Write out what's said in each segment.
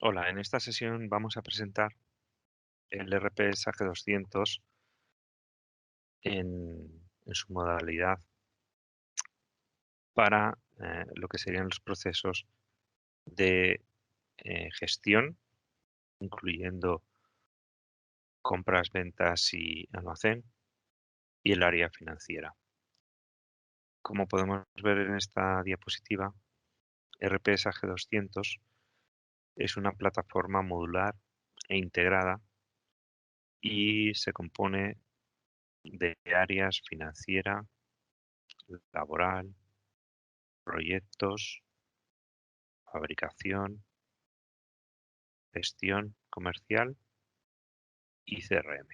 Hola, en esta sesión vamos a presentar el RP SAG200 en su modalidad para lo que serían los procesos de gestión, incluyendo compras, ventas y almacén, y el área financiera. Como podemos ver en esta diapositiva, RP SAG200 es una plataforma modular e integrada y se compone de áreas financiera, laboral, proyectos, fabricación, gestión comercial y CRM.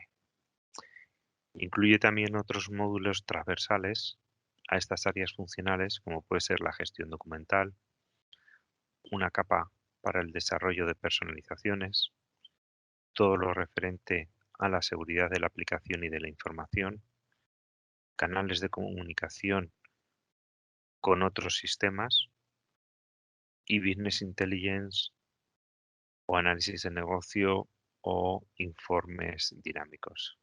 Incluye también otros módulos transversales a estas áreas funcionales, como puede ser la gestión documental, una capa para el desarrollo de personalizaciones, todo lo referente a la seguridad de la aplicación y de la información, canales de comunicación con otros sistemas y business intelligence o análisis de negocio o informes dinámicos.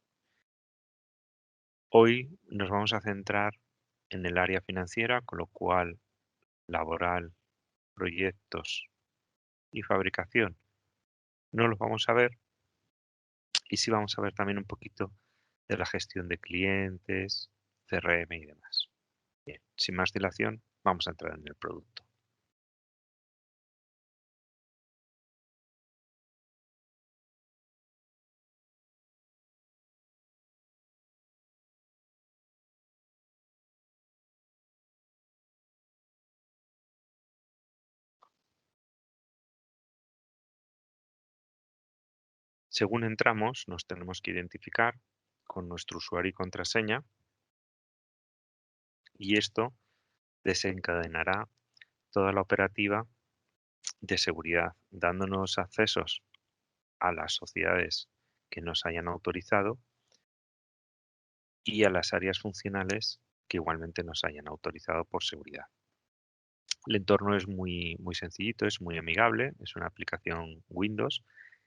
Hoy nos vamos a centrar en el área financiera, con lo cual laboral, proyectos y fabricación no los vamos a ver, y sí vamos a ver también un poquito de la gestión de clientes, CRM y demás. Bien, sin más dilación, vamos a entrar en el producto. Según entramos, nos tenemos que identificar con nuestro usuario y contraseña, y esto desencadenará toda la operativa de seguridad, dándonos accesos a las sociedades que nos hayan autorizado y a las áreas funcionales que igualmente nos hayan autorizado por seguridad. El entorno es muy sencillito, es muy amigable, es una aplicación Windows,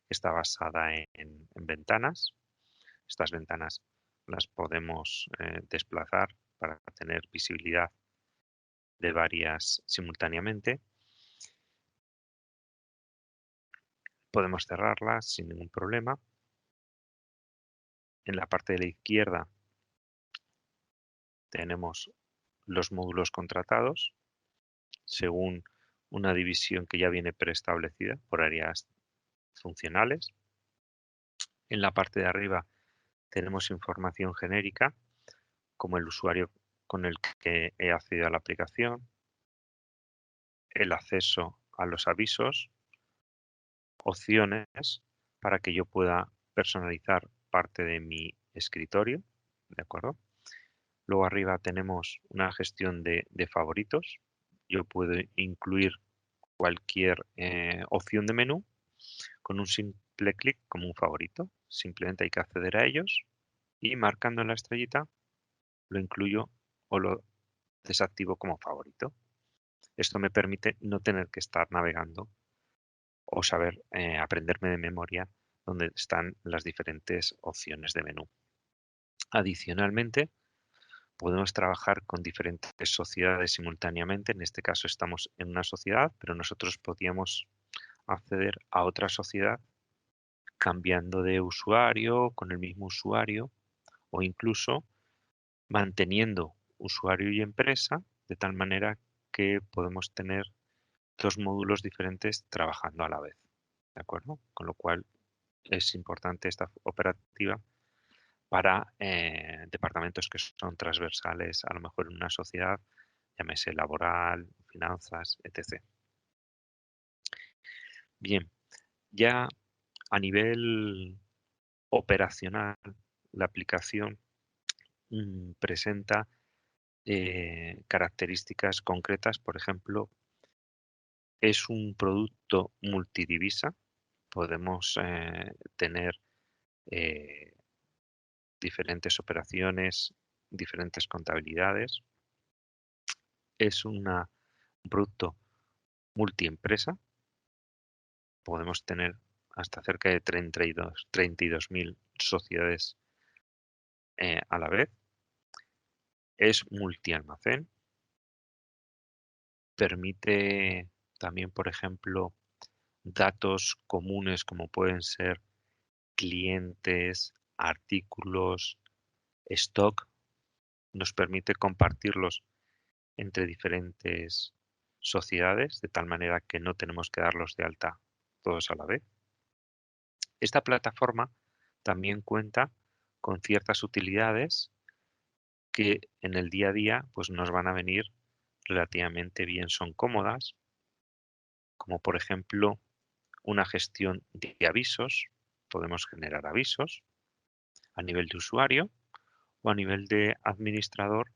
está basada en ventanas. Estas ventanas las podemos desplazar para tener visibilidad de varias simultáneamente. Podemos cerrarlas sin ningún problema. En la parte de la izquierda tenemos los módulos contratados según una división que ya viene preestablecida por áreas funcionales. En la parte de arriba tenemos información genérica, como el usuario con el que he accedido a la aplicación, el acceso a los avisos, opciones para que yo pueda personalizar parte de mi escritorio, ¿de acuerdo? Luego arriba tenemos una gestión de favoritos. Yo puedo incluir cualquier opción de menú con un simple clic como un favorito. Simplemente hay que acceder a ellos y marcando la estrellita lo incluyo o lo desactivo como favorito. Esto me permite no tener que estar navegando o saber aprenderme de memoria dónde están las diferentes opciones de menú. Adicionalmente, podemos trabajar con diferentes sociedades simultáneamente. En este caso estamos en una sociedad, pero nosotros podríamos acceder a otra sociedad cambiando de usuario, con el mismo usuario o incluso manteniendo usuario y empresa de tal manera que podemos tener dos módulos diferentes trabajando a la vez. ¿De acuerdo? Con lo cual es importante esta operativa para departamentos que son transversales, a lo mejor en una sociedad, llámese laboral, finanzas, etc. Bien, ya a nivel operacional, la aplicación presenta características concretas. Por ejemplo, es un producto multidivisa. Podemos tener eh, diferentes operaciones, diferentes contabilidades. Es un producto multiempresa, podemos tener hasta cerca de 32.000 sociedades a la vez. Es multialmacén. Permite también, por ejemplo, datos comunes como pueden ser clientes, artículos, stock. Nos permite compartirlos entre diferentes sociedades, de tal manera que no tenemos que darlos de alta todos a la vez. Esta plataforma también cuenta con ciertas utilidades que en el día a día pues nos van a venir relativamente bien, son cómodas, como por ejemplo una gestión de avisos. Podemos generar avisos a nivel de usuario o a nivel de administrador.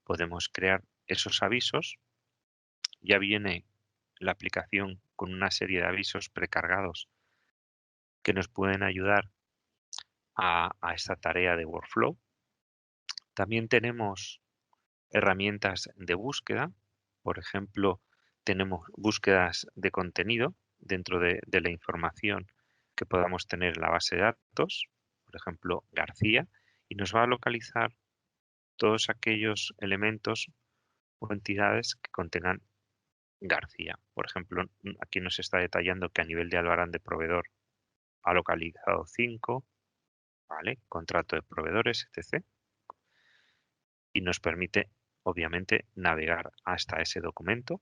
Podemos crear esos avisos. Ya viene la aplicación con una serie de avisos precargados que nos pueden ayudar a esta tarea de workflow. También tenemos herramientas de búsqueda. Por ejemplo, tenemos búsquedas de contenido dentro de la información que podamos tener en la base de datos. Por ejemplo, García, y nos va a localizar todos aquellos elementos o entidades que contengan García. Por ejemplo, aquí nos está detallando que a nivel de Albarán de proveedor ha localizado 5, ¿vale? Contrato de proveedores, etc. Y nos permite, obviamente, navegar hasta ese documento.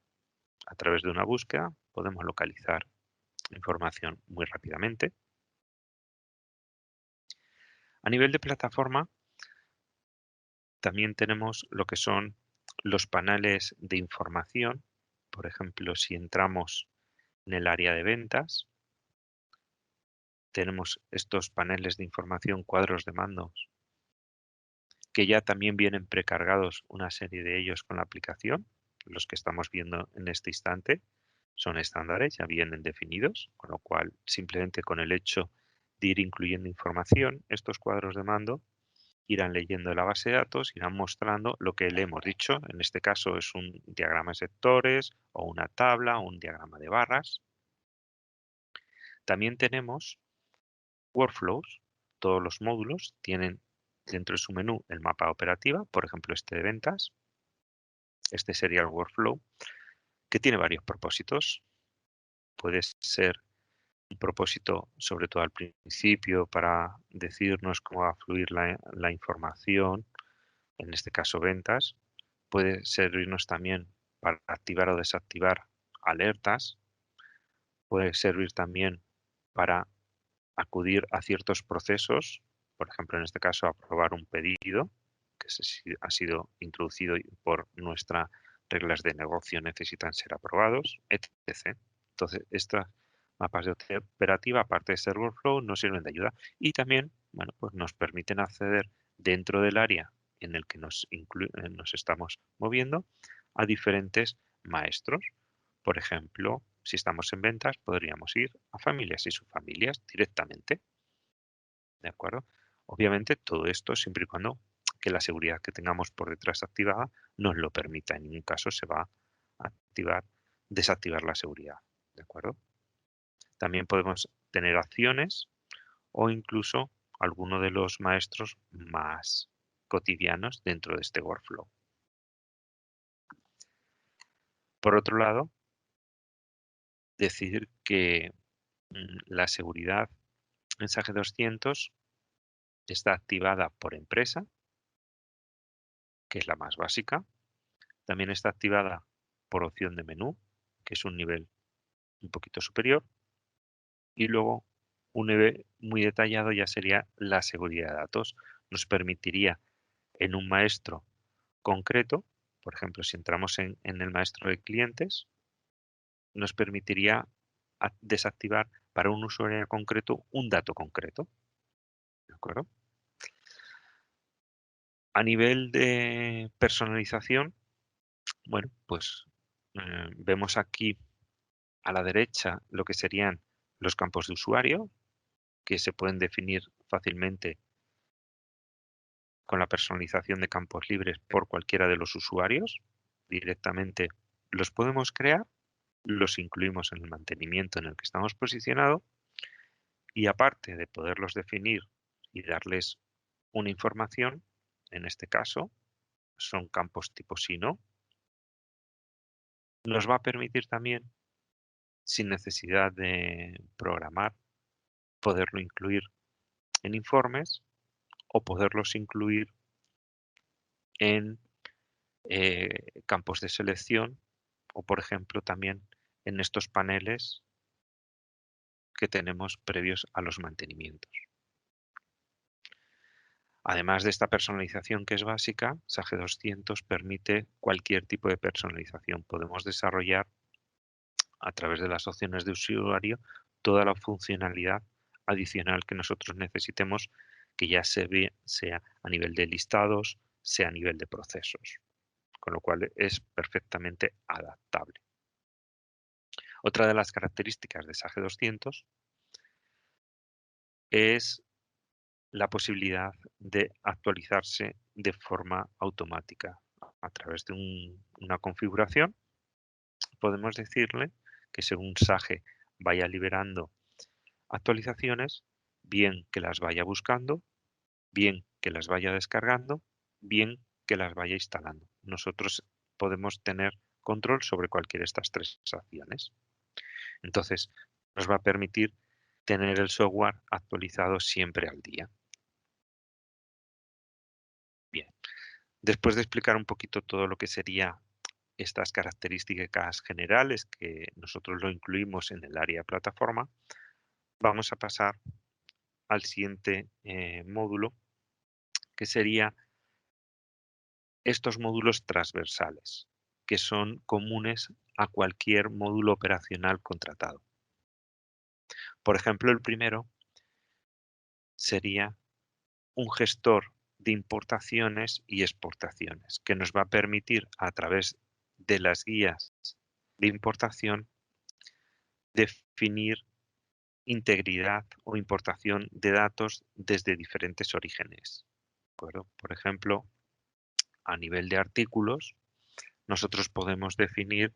A través de una búsqueda podemos localizar información muy rápidamente. A nivel de plataforma, también tenemos lo que son los paneles de información. Por ejemplo, si entramos en el área de ventas, tenemos estos paneles de información, cuadros de mandos, que ya también vienen precargados una serie de ellos con la aplicación. Los que estamos viendo en este instante son estándares, ya vienen definidos, con lo cual simplemente con el hecho de ir incluyendo información, estos cuadros de mando irán leyendo la base de datos, irán mostrando lo que le hemos dicho. En este caso es un diagrama de sectores o una tabla o un diagrama de barras. También tenemos workflows. Todos los módulos tienen dentro de su menú el mapa operativa, por ejemplo este de ventas. Este sería el workflow, que tiene varios propósitos. Puede ser un propósito, sobre todo al principio, para decirnos cómo va a fluir la información, en este caso ventas. Puede servirnos también para activar o desactivar alertas. Puede servir también para acudir a ciertos procesos, por ejemplo, en este caso, aprobar un pedido que ha sido introducido y por nuestras reglas de negocio necesitan ser aprobados, etc. Entonces, estas mapas de operativa, aparte de ser workflow, nos sirven de ayuda y también, bueno, pues nos permiten acceder dentro del área en el que nos estamos moviendo a diferentes maestros. Por ejemplo, si estamos en ventas, podríamos ir a familias y subfamilias directamente. ¿De acuerdo? Obviamente todo esto siempre y cuando que la seguridad que tengamos por detrás activada nos lo permita. En ningún caso se va a desactivar la seguridad. ¿De acuerdo? También podemos tener acciones o incluso alguno de los maestros más cotidianos dentro de este workflow. Por otro lado, decir que la seguridad mensaje 200 está activada por empresa, que es la más básica. También está activada por opción de menú, que es un nivel un poquito superior. Y luego un nivel muy detallado ya sería la seguridad de datos. Nos permitiría en un maestro concreto, por ejemplo, si entramos en el maestro de clientes, nos permitiría desactivar para un usuario concreto un dato concreto. ¿De acuerdo? A nivel de personalización, bueno, pues vemos aquí a la derecha lo que serían los campos de usuario, que se pueden definir fácilmente con la personalización de campos libres por cualquiera de los usuarios. Directamente los podemos crear los incluimos en el mantenimiento en el que estamos posicionados y aparte de poderlos definir y darles una información, en este caso son campos tipo sí, no, nos va a permitir también, sin necesidad de programar, poderlo incluir en informes o poderlos incluir en campos de selección o, por ejemplo, también en estos paneles que tenemos previos a los mantenimientos. Además de esta personalización que es básica, SAGE 200 permite cualquier tipo de personalización. Podemos desarrollar a través de las opciones de usuario toda la funcionalidad adicional que nosotros necesitemos, que ya sea a nivel de listados, sea a nivel de procesos, con lo cual es perfectamente adaptable. Otra de las características de SAGE 200 es la posibilidad de actualizarse de forma automática. A través de una configuración podemos decirle que según SAGE vaya liberando actualizaciones, bien que las vaya buscando, bien que las vaya descargando, bien que las vaya instalando. Nosotros podemos tener control sobre cualquiera de estas tres acciones. Entonces, nos va a permitir tener el software actualizado siempre al día. Bien, después de explicar un poquito todo lo que sería estas características generales que nosotros lo incluimos en el área plataforma, vamos a pasar al siguiente módulo, que sería estos módulos transversales, que son comunes a cualquier módulo operacional contratado. Por ejemplo, el primero sería un gestor de importaciones y exportaciones, que nos va a permitir a través de las guías de importación definir integridad o importación de datos desde diferentes orígenes. ¿De acuerdo? Por ejemplo, a nivel de artículos, nosotros podemos definir,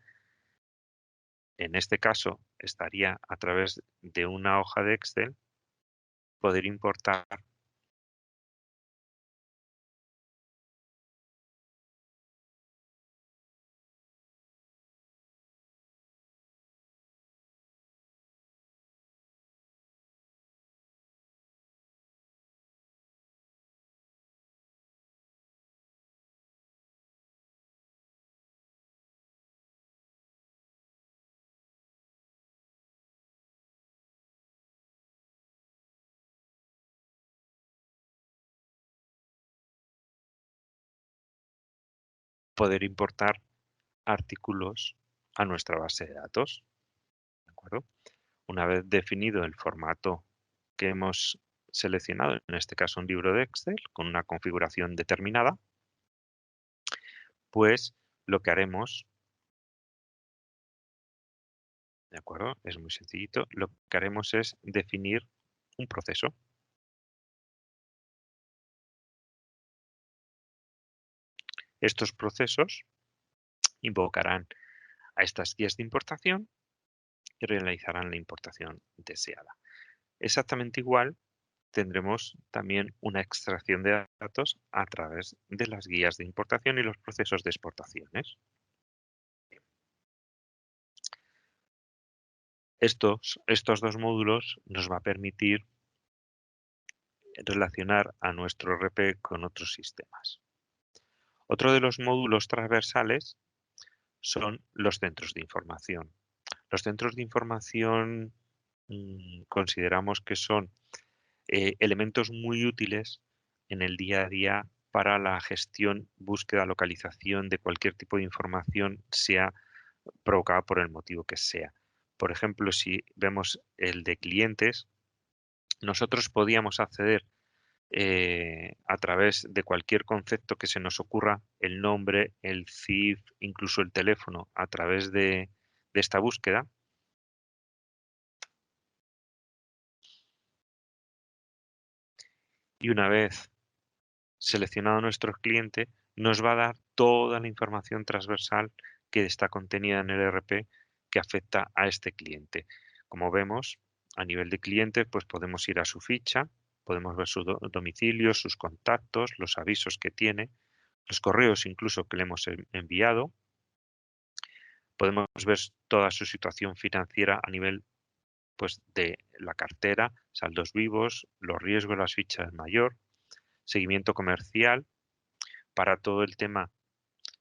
en este caso, estaría a través de una hoja de Excel, poder importar artículos a nuestra base de datos. ¿De acuerdo? Una vez definido el formato que hemos seleccionado, en este caso un libro de Excel con una configuración determinada, pues lo que haremos, ¿de acuerdo? Es muy sencillito, lo que haremos es definir un proceso. Estos procesos invocarán a estas guías de importación y realizarán la importación deseada. Exactamente igual tendremos también una extracción de datos a través de las guías de importación y los procesos de exportaciones. Estos dos módulos nos va a permitir relacionar a nuestro RP con otros sistemas. Otro de los módulos transversales son los centros de información. Los centros de información consideramos que son elementos muy útiles en el día a día para la gestión, búsqueda, localización de cualquier tipo de información, sea provocada por el motivo que sea. Por ejemplo, si vemos el de clientes, nosotros podíamos acceder a través de cualquier concepto que se nos ocurra, el nombre, el CIF, incluso el teléfono, a través de esta búsqueda. Y una vez seleccionado nuestro cliente, nos va a dar toda la información transversal que está contenida en el ERP que afecta a este cliente. Como vemos, a nivel de cliente, pues podemos ir a su ficha, podemos ver su domicilio, sus contactos, los avisos que tiene, los correos incluso que le hemos enviado. Podemos ver toda su situación financiera a nivel pues, de la cartera, saldos vivos, los riesgos, las fichas mayor, seguimiento comercial para todo el tema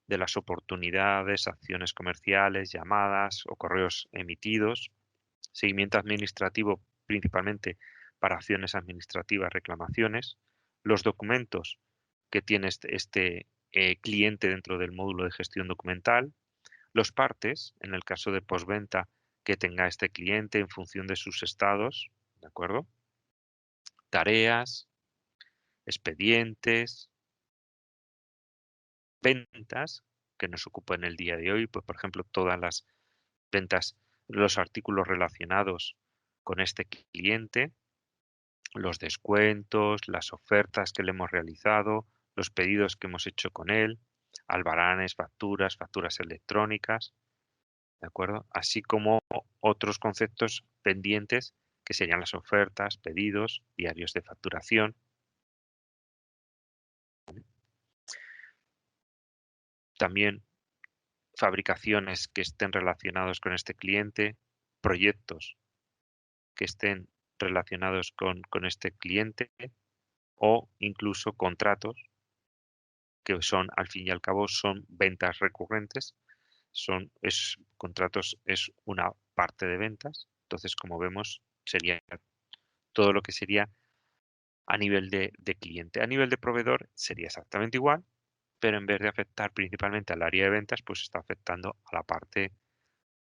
de las oportunidades, acciones comerciales, llamadas o correos emitidos, seguimiento administrativo principalmente para acciones administrativas, reclamaciones, los documentos que tiene este cliente dentro del módulo de gestión documental, los partes, en el caso de postventa que tenga este cliente en función de sus estados, ¿de acuerdo? Tareas, expedientes, ventas que nos ocupan el día de hoy, pues por ejemplo todas las ventas, los artículos relacionados con este cliente, los descuentos, las ofertas que le hemos realizado, los pedidos que hemos hecho con él, albaranes, facturas, facturas electrónicas, ¿de acuerdo? Así como otros conceptos pendientes que serían las ofertas, pedidos, diarios de facturación. También fabricaciones que estén relacionados con este cliente, proyectos que estén relacionados con este cliente o incluso contratos que son, al fin y al cabo, son ventas recurrentes, contratos es una parte de ventas. Entonces, como vemos, sería todo lo que sería a nivel de cliente. A nivel de proveedor sería exactamente igual, pero en vez de afectar principalmente al área de ventas, pues está afectando a la parte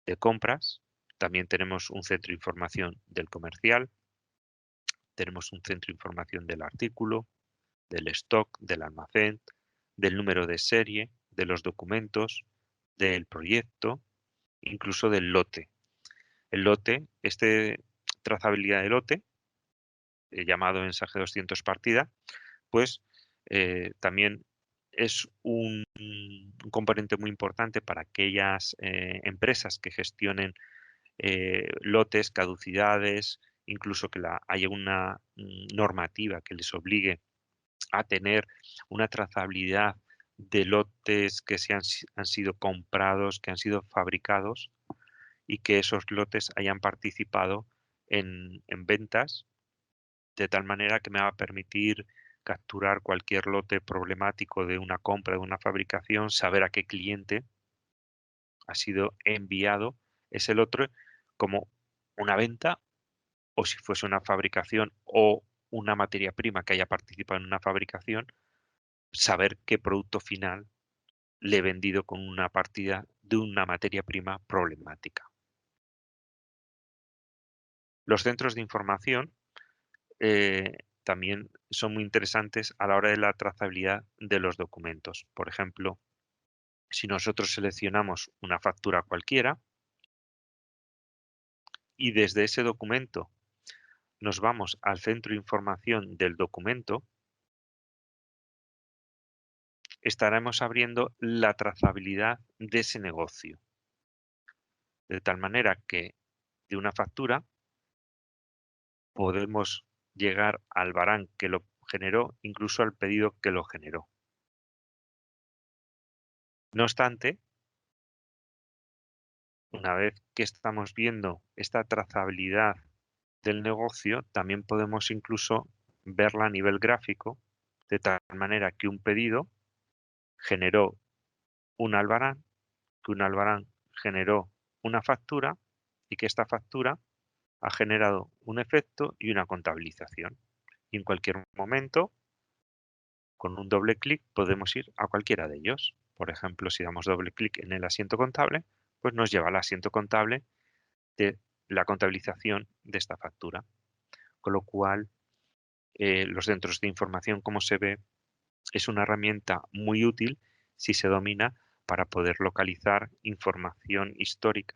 de compras. También tenemos un centro de información del comercial, tenemos un centro de información del artículo, del stock, del almacén, del número de serie, de los documentos, del proyecto, incluso del lote. El lote, trazabilidad de lote, llamado mensaje 200 partida, pues también es un componente muy importante para aquellas empresas que gestionen lotes, caducidades, incluso que haya una normativa que les obligue a tener una trazabilidad de lotes que han sido comprados, que han sido fabricados y que esos lotes hayan participado en ventas, de tal manera que me va a permitir capturar cualquier lote problemático de una compra, de una fabricación, saber a qué cliente ha sido enviado ese lote como una venta o si fuese una fabricación o una materia prima que haya participado en una fabricación, saber qué producto final le he vendido con una partida de una materia prima problemática. Los centros de información también son muy interesantes a la hora de la trazabilidad de los documentos. Por ejemplo, si nosotros seleccionamos una factura cualquiera y desde ese documento nos vamos al centro de información del documento, estaremos abriendo la trazabilidad de ese negocio. De tal manera que de una factura podemos llegar al varán que lo generó, incluso al pedido que lo generó. No obstante, una vez que estamos viendo esta trazabilidad del negocio, también podemos incluso verla a nivel gráfico, de tal manera que un pedido generó un albarán, que un albarán generó una factura y que esta factura ha generado un efecto y una contabilización. Y en cualquier momento, con un doble clic, podemos ir a cualquiera de ellos. Por ejemplo, si damos doble clic en el asiento contable, pues nos lleva al asiento contable de la contabilización de esta factura. Con lo cual, los centros de información, como se ve, es una herramienta muy útil si se domina para poder localizar información histórica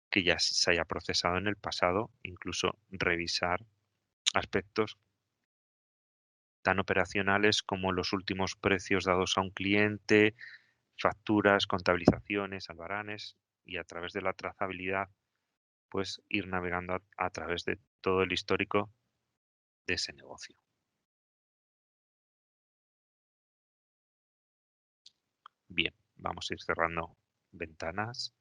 que ya se haya procesado en el pasado, incluso revisar aspectos tan operacionales como los últimos precios dados a un cliente, facturas, contabilizaciones, albaranes, y a través de la trazabilidad, pues ir navegando a través de todo el histórico de ese negocio. Bien, vamos a ir cerrando ventanas.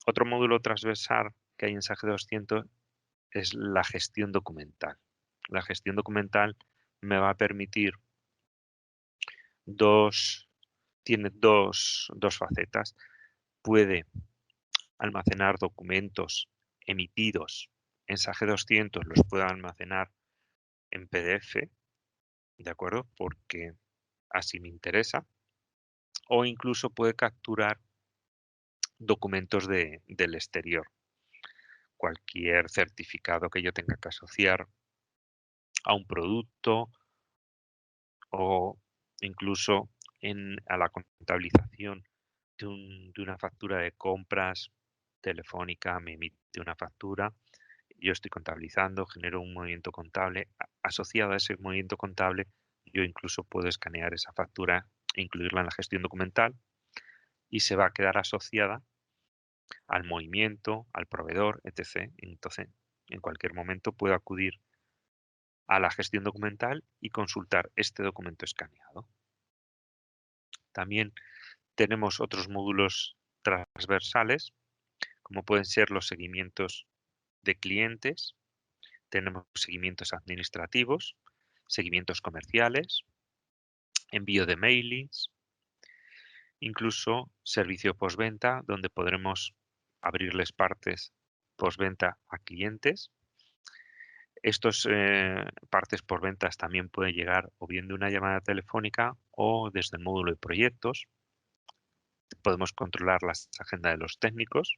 Otro módulo transversal que hay en SAG 200 es la gestión documental. La gestión documental me va a permitir tiene dos facetas. Puede almacenar documentos emitidos en SAG 200, los puede almacenar en PDF, ¿de acuerdo? Porque así me interesa. O incluso puede capturar documentos del exterior. Cualquier certificado que yo tenga que asociar a un producto o incluso a la contabilización de una factura de compras. Telefónica me emite una factura, yo estoy contabilizando, genero un movimiento contable. Asociado a ese movimiento contable, yo incluso puedo escanear esa factura e incluirla en la gestión documental y se va a quedar asociada al movimiento, al proveedor, etc. Entonces, en cualquier momento puedo acudir a la gestión documental y consultar este documento escaneado. También tenemos otros módulos transversales, como pueden ser los seguimientos de clientes, tenemos seguimientos administrativos, seguimientos comerciales, envío de mailings, incluso servicio postventa, donde podremos abrirles partes postventa a clientes. Estos partes por ventas también pueden llegar o bien de una llamada telefónica o desde el módulo de proyectos. Podemos controlar las agendas de los técnicos,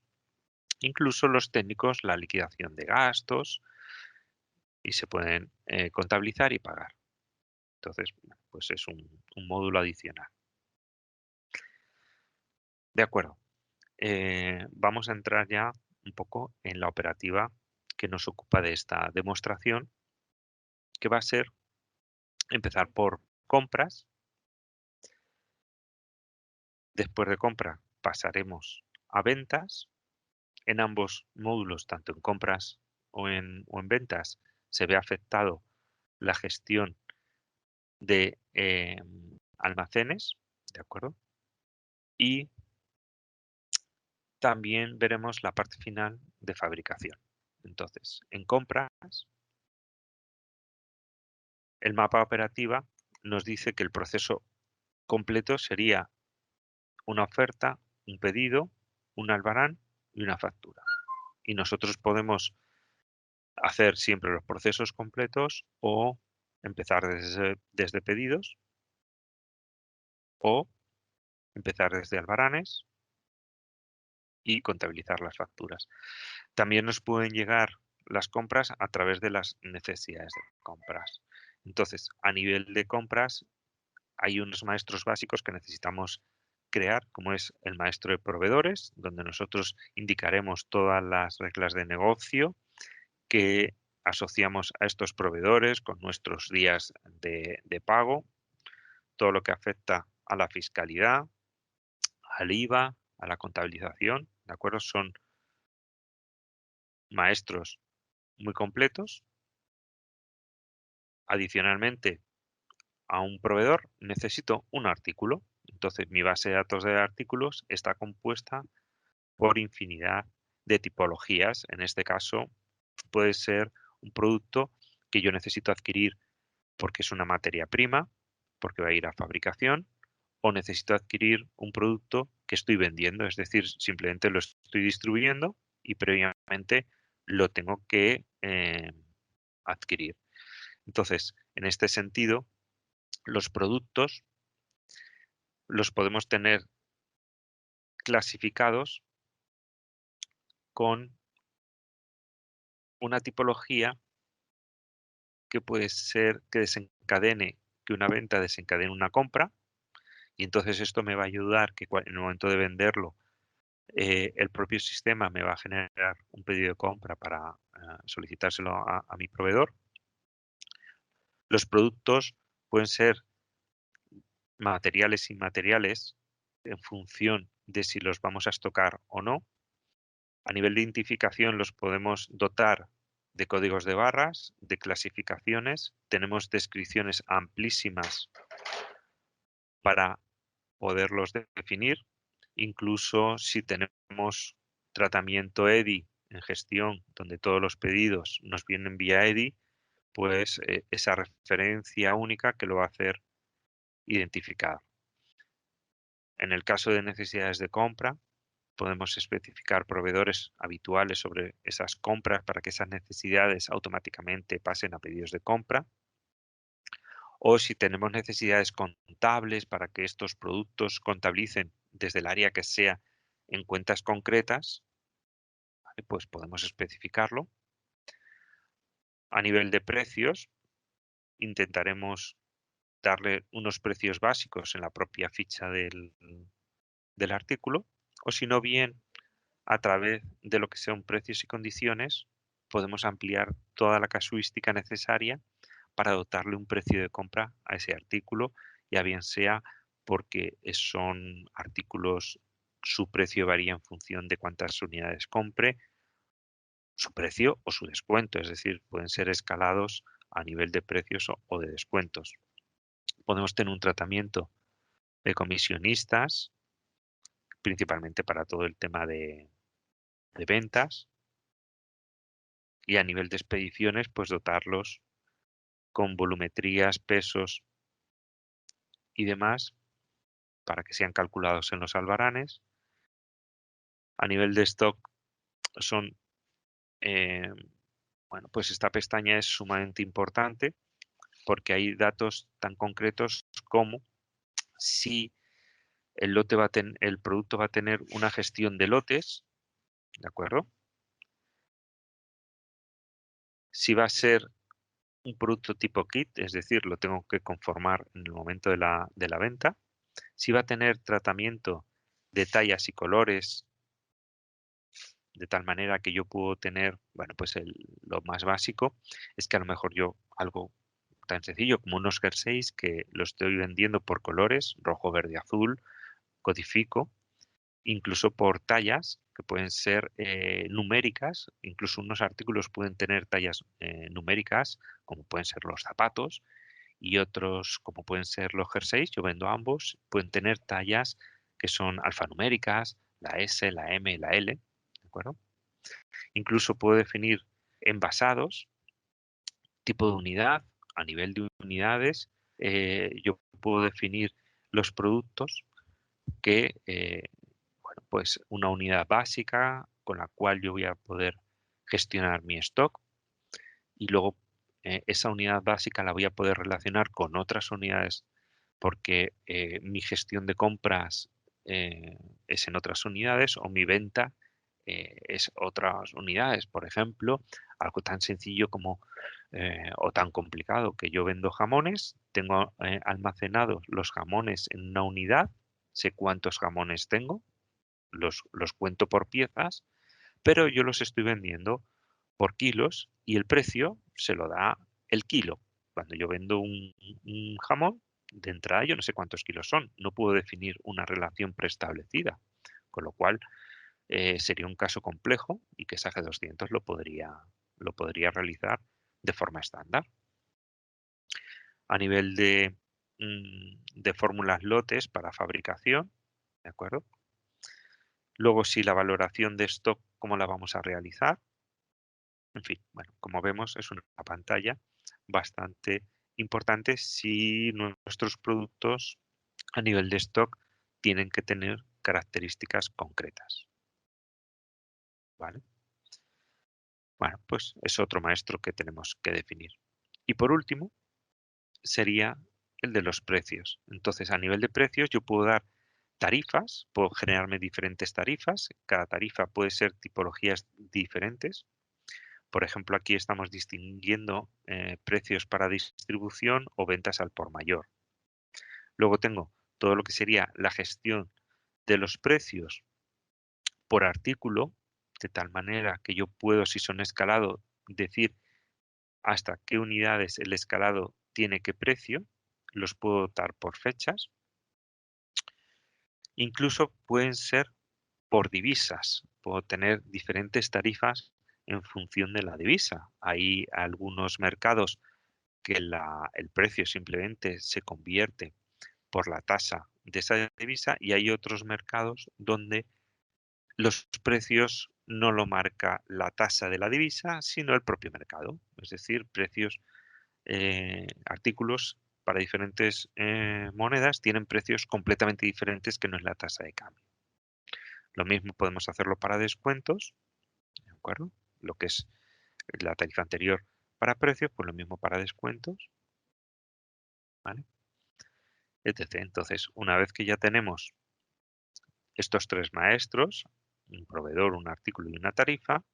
incluso los técnicos la liquidación de gastos y se pueden contabilizar y pagar. Entonces, pues es un módulo adicional. De acuerdo. Vamos a entrar ya un poco en la operativa que nos ocupa de esta demostración, que va a ser empezar por compras. Después de compra pasaremos a ventas. En ambos módulos, tanto en compras o en ventas, se ve afectado la gestión de almacenes, ¿de acuerdo? Y también veremos la parte final de fabricación. Entonces, en compras, el mapa operativa nos dice que el proceso completo sería una oferta, un pedido, un albarán y una factura. Y nosotros podemos hacer siempre los procesos completos o empezar desde pedidos o empezar desde albaranes y contabilizar las facturas. También nos pueden llegar las compras a través de las necesidades de compras. Entonces, a nivel de compras, hay unos maestros básicos que necesitamos crear, como es el maestro de proveedores, donde nosotros indicaremos todas las reglas de negocio que asociamos a estos proveedores con nuestros días de pago, todo lo que afecta a la fiscalidad, al IVA, a la contabilización, ¿de acuerdo? Son maestros muy completos. Adicionalmente, a un proveedor necesito un artículo. Entonces, mi base de datos de artículos está compuesta por infinidad de tipologías. En este caso, puede ser un producto que yo necesito adquirir porque es una materia prima, porque va a ir a fabricación, o necesito adquirir un producto que estoy vendiendo, es decir, simplemente lo estoy distribuyendo y previamente lo tengo que adquirir. Entonces, en este sentido, los productos los podemos tener clasificados con una tipología que puede ser que que una venta desencadene una compra, y entonces esto me va a ayudar que en el momento de venderlo, el propio sistema me va a generar un pedido de compra para solicitárselo a mi proveedor. Los productos pueden ser materiales e inmateriales en función de si los vamos a estocar o no. A nivel de identificación los podemos dotar de códigos de barras, de clasificaciones. Tenemos descripciones amplísimas para poderlos definir. Incluso si tenemos tratamiento EDI en gestión, donde todos los pedidos nos vienen vía EDI, pues esa referencia única que lo va a hacer identificar. En el caso de necesidades de compra, podemos especificar proveedores habituales sobre esas compras para que esas necesidades automáticamente pasen a pedidos de compra. O si tenemos necesidades contables para que estos productos contabilicen desde el área que sea en cuentas concretas, ¿vale? Pues podemos especificarlo. A nivel de precios, intentaremos darle unos precios básicos en la propia ficha del artículo, o si no bien a través de lo que son precios y condiciones, podemos ampliar toda la casuística necesaria para dotarle un precio de compra a ese artículo, ya bien sea porque son artículos, su precio varía en función de cuántas unidades compre, su precio o su descuento, es decir, pueden ser escalados a nivel de precios o de descuentos. Podemos tener un tratamiento de comisionistas, principalmente para todo el tema de ventas, y a nivel de expediciones, pues dotarlos con volumetrías, pesos y demás para que sean calculados en los albaranes. A nivel de stock son, eh, bueno, pues esta pestaña es sumamente importante porque hay datos tan concretos como si el lote el producto va a tener una gestión de lotes, ¿de acuerdo? Si va a ser un producto tipo kit, es decir, lo tengo que conformar en el momento de la venta. Si va a tener tratamiento de tallas y colores, de tal manera que yo puedo tener, bueno, pues lo más básico es que a lo mejor yo algo tan sencillo como unos jerseys que lo estoy vendiendo por colores, rojo, verde, azul, codifico, incluso por tallas que pueden ser numéricas, incluso unos artículos pueden tener tallas numéricas, como pueden ser los zapatos, y otros, como pueden ser los jerseys, yo vendo ambos, pueden tener tallas que son alfanuméricas, la S, la M, la L, ¿de acuerdo? Incluso puedo definir envasados, tipo de unidad, a nivel de unidades, yo puedo definir los productos que, bueno, pues una unidad básica con la cual yo voy a poder gestionar mi stock y luego esa unidad básica la voy a poder relacionar con otras unidades porque mi gestión de compras es en otras unidades o mi venta es otras unidades. Por ejemplo, algo tan sencillo como o tan complicado que yo vendo jamones, tengo almacenados los jamones en una unidad, sé cuántos jamones tengo, los cuento por piezas, pero yo los estoy vendiendo por kilos y el precio se lo da el kilo. Cuando yo vendo un jamón, de entrada yo no sé cuántos kilos son, no puedo definir una relación preestablecida, con lo cual sería un caso complejo y que SAGE 200 lo podría realizar de forma estándar. A nivel de fórmulas lotes para fabricación, ¿de acuerdo? Luego, si la valoración de stock, ¿cómo la vamos a realizar? En fin, bueno, como vemos, es una pantalla bastante importante si nuestros productos a nivel de stock tienen que tener características concretas. ¿Vale? Bueno, pues es otro maestro que tenemos que definir. Y por último, sería el de los precios. Entonces, a nivel de precios, yo puedo dar tarifas, puedo generarme diferentes tarifas. Cada tarifa puede ser tipologías diferentes. Por ejemplo, aquí estamos distinguiendo precios para distribución o ventas al por mayor. Luego tengo todo lo que sería la gestión de los precios por artículo, de tal manera que yo puedo, si son escalado, decir hasta qué unidades el escalado tiene qué precio, los puedo dotar por fechas, incluso pueden ser por divisas. Puedo tener diferentes tarifas en función de la divisa. Hay algunos mercados que el precio simplemente se convierte por la tasa de esa divisa y hay otros mercados donde los precios no lo marca la tasa de la divisa, sino el propio mercado. Es decir, precios, artículos para diferentes monedas tienen precios completamente diferentes que no es la tasa de cambio. Lo mismo podemos hacerlo para descuentos, ¿de acuerdo? Lo que es la tarifa anterior para precios, pues lo mismo para descuentos, ¿vale? Etc. Entonces, una vez que ya tenemos estos tres maestros, un proveedor, un artículo y una tarifa,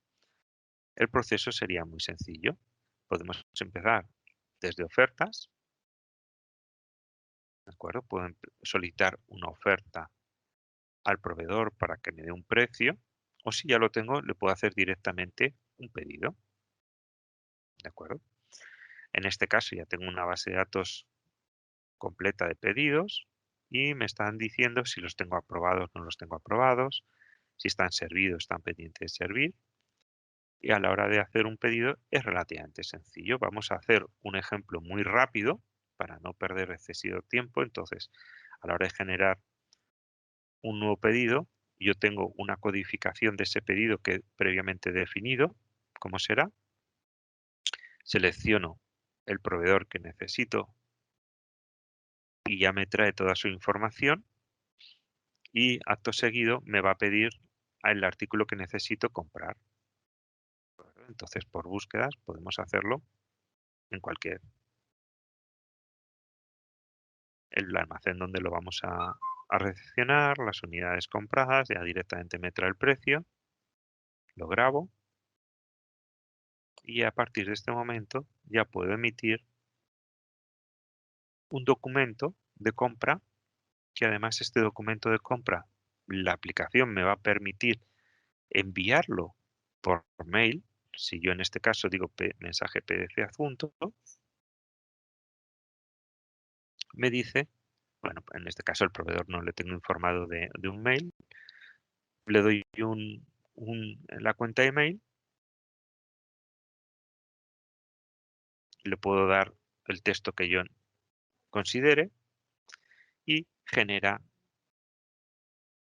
el proceso sería muy sencillo. Podemos empezar desde ofertas, ¿de acuerdo? Puedo solicitar una oferta al proveedor para que me dé un precio, o si ya lo tengo, le puedo hacer directamente un pedido, ¿de acuerdo? En este caso ya tengo una base de datos completa de pedidos y me están diciendo si los tengo aprobados o no los tengo aprobados, si están servidos, están pendientes de servir. Y a la hora de hacer un pedido es relativamente sencillo. Vamos a hacer un ejemplo muy rápido para no perder excesivo tiempo. Entonces, a la hora de generar un nuevo pedido, yo tengo una codificación de ese pedido que previamente he definido. ¿Cómo será? Selecciono el proveedor que necesito y ya me trae toda su información y acto seguido me va a pedir el artículo que necesito comprar. Entonces, por búsquedas podemos hacerlo en cualquier el almacén donde lo vamos a recepcionar, las unidades compradas, ya directamente me trae el precio, lo grabo y a partir de este momento ya puedo emitir un documento de compra, que además este documento de compra, la aplicación me va a permitir enviarlo por mail. Si yo en este caso digo mensaje PDF adjunto, me dice, bueno, en este caso el proveedor no le tengo informado de un mail, le doy la cuenta de mail, le puedo dar el texto que yo considere y genera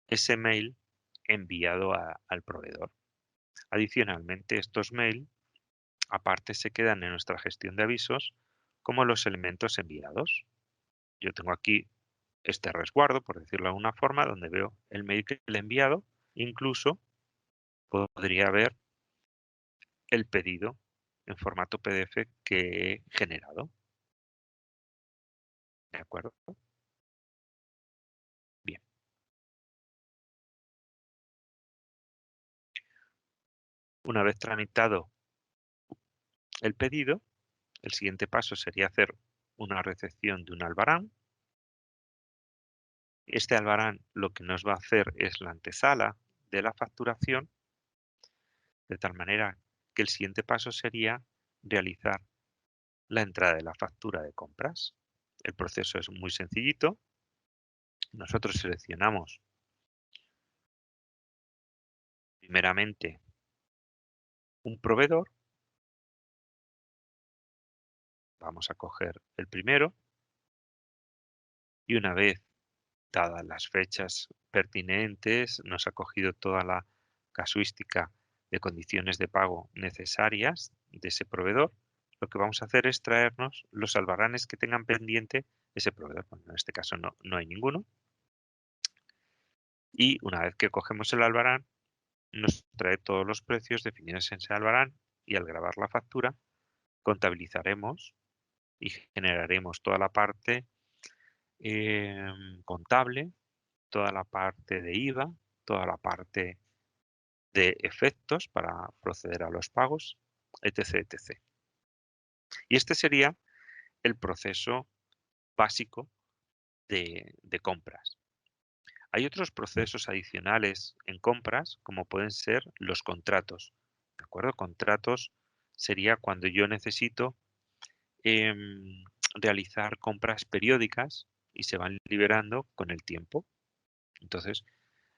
ese mail enviado al proveedor. Adicionalmente, estos mails aparte se quedan en nuestra gestión de avisos como los elementos enviados. Yo tengo aquí este resguardo, por decirlo de alguna forma, donde veo el mail que le he enviado. Incluso podría ver el pedido en formato PDF que he generado. ¿De acuerdo? Bien. Una vez tramitado el pedido, el siguiente paso sería hacer una recepción de un albarán. Este albarán lo que nos va a hacer es la antesala de la facturación, de tal manera que el siguiente paso sería realizar la entrada de la factura de compras. El proceso es muy sencillito. Nosotros seleccionamos primeramente un proveedor. Vamos a coger el primero y una vez dadas las fechas pertinentes, nos ha cogido toda la casuística de condiciones de pago necesarias de ese proveedor, lo que vamos a hacer es traernos los albaranes que tengan pendiente ese proveedor. Bueno, en este caso no hay ninguno. Y una vez que cogemos el albarán, nos trae todos los precios definidos en ese albarán y al grabar la factura, contabilizaremos y generaremos toda la parte contable, toda la parte de IVA, toda la parte de efectos para proceder a los pagos, etc, etc. Y este sería el proceso básico de compras. Hay otros procesos adicionales en compras, como pueden ser los contratos. ¿De acuerdo? Contratos sería cuando yo necesito realizar compras periódicas y se van liberando con el tiempo. Entonces,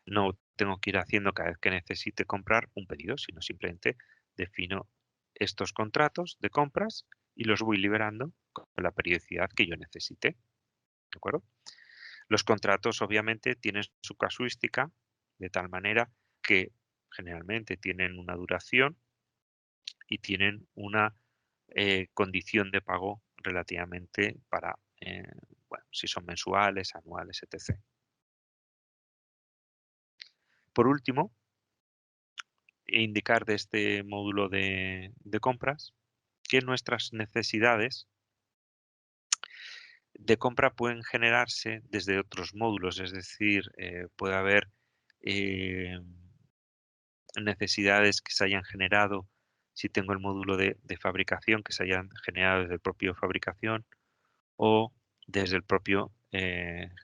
no tengo que ir haciendo cada vez que necesite comprar un pedido, sino simplemente defino estos contratos de compras y los voy liberando con la periodicidad que yo necesite. ¿De acuerdo? Los contratos obviamente tienen su casuística de tal manera que generalmente tienen una duración y tienen una condición de pago relativamente para, bueno, si son mensuales, anuales, etc. Por último, indicar de este módulo de compras que nuestras necesidades de compra pueden generarse desde otros módulos, es decir, puede haber eh, necesidades que se hayan generado si tengo el módulo de fabricación, que se hayan generado desde el propio fabricación o desde el propio